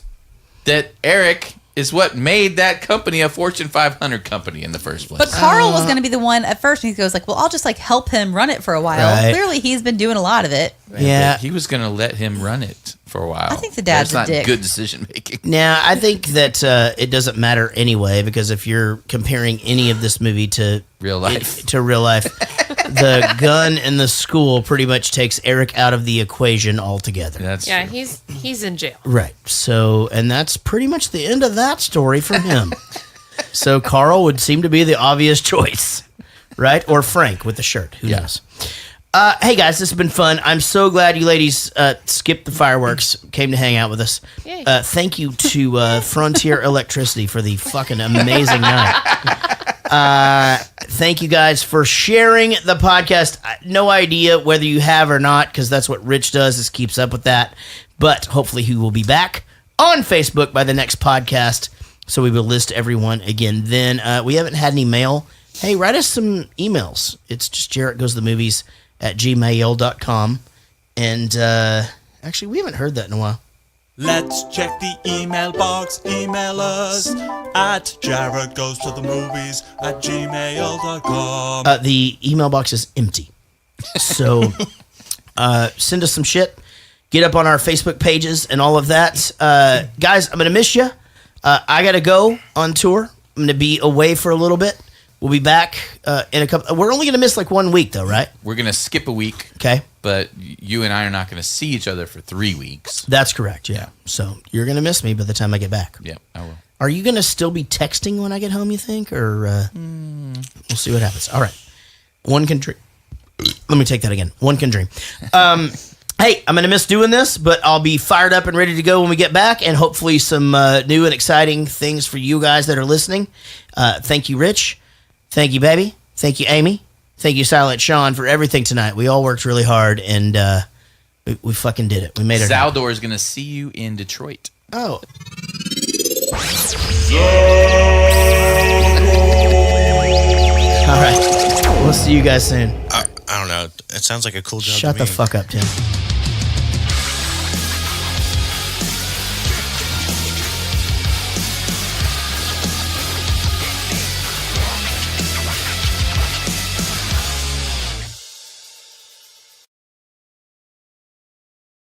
that Eric is what made that company a Fortune 500 company in the first place. But Carl was going to be the one at first, and he goes like, "Well, I'll just like help him run it for a while." Right. Clearly, he's been doing a lot of it. Yeah. But he was going to let him run it for a while. I think the dad's That's a not dick. good decision making. Now, I think that it doesn't matter anyway, because if you're comparing any of this movie to real life, the gun in the school pretty much takes Eric out of the equation altogether. That's he's in jail. Right. So, and that's pretty much the end of that story for him. So Carl would seem to be the obvious choice, right? Or Frank with the shirt. Who knows? Hey guys, this has been fun. I'm so glad you ladies skipped the fireworks, came to hang out with us. Thank you to Frontier Electricity for the fucking amazing night. Thank you guys for sharing the podcast. No idea whether you have or not, because that's what Rich does, is keeps up with that. But hopefully he will be back on Facebook by the next podcast, so we will list everyone again. Then we haven't had any mail. Hey, write us some emails. It's just jarrettgoesthemovies@gmail.com. And actually, we haven't heard that in a while. Let's check the email box. Email us at jarrettgoesthemovies@gmail.com. The email box is empty. So send us some shit. Get up on our Facebook pages and all of that. Guys, I'm going to miss you. I got to go on tour. I'm going to be away for a little bit. We'll be back in a couple. We're only going to miss like 1 week, though, right? We're going to skip a week. Okay. But you and I are not going to see each other for 3 weeks. That's correct, yeah. So you're going to miss me by the time I get back. Yeah, I will. Are you going to still be texting when I get home, you think? Or we'll see what happens. All right. One can dream. Let me take that again. One can dream. Hey, I'm going to miss doing this, but I'll be fired up and ready to go when we get back, and hopefully some new and exciting things for you guys that are listening. Thank you, Rich. Thank you, baby. Thank you, Amy. Thank you, Silent Sean, for everything tonight. We all worked really hard, and we fucking did it. We made it. Saldor is going to see you in Detroit. Oh. All right. We'll see you guys soon. I don't know. It sounds like a cool job. Shut to me. the fuck up, Tim.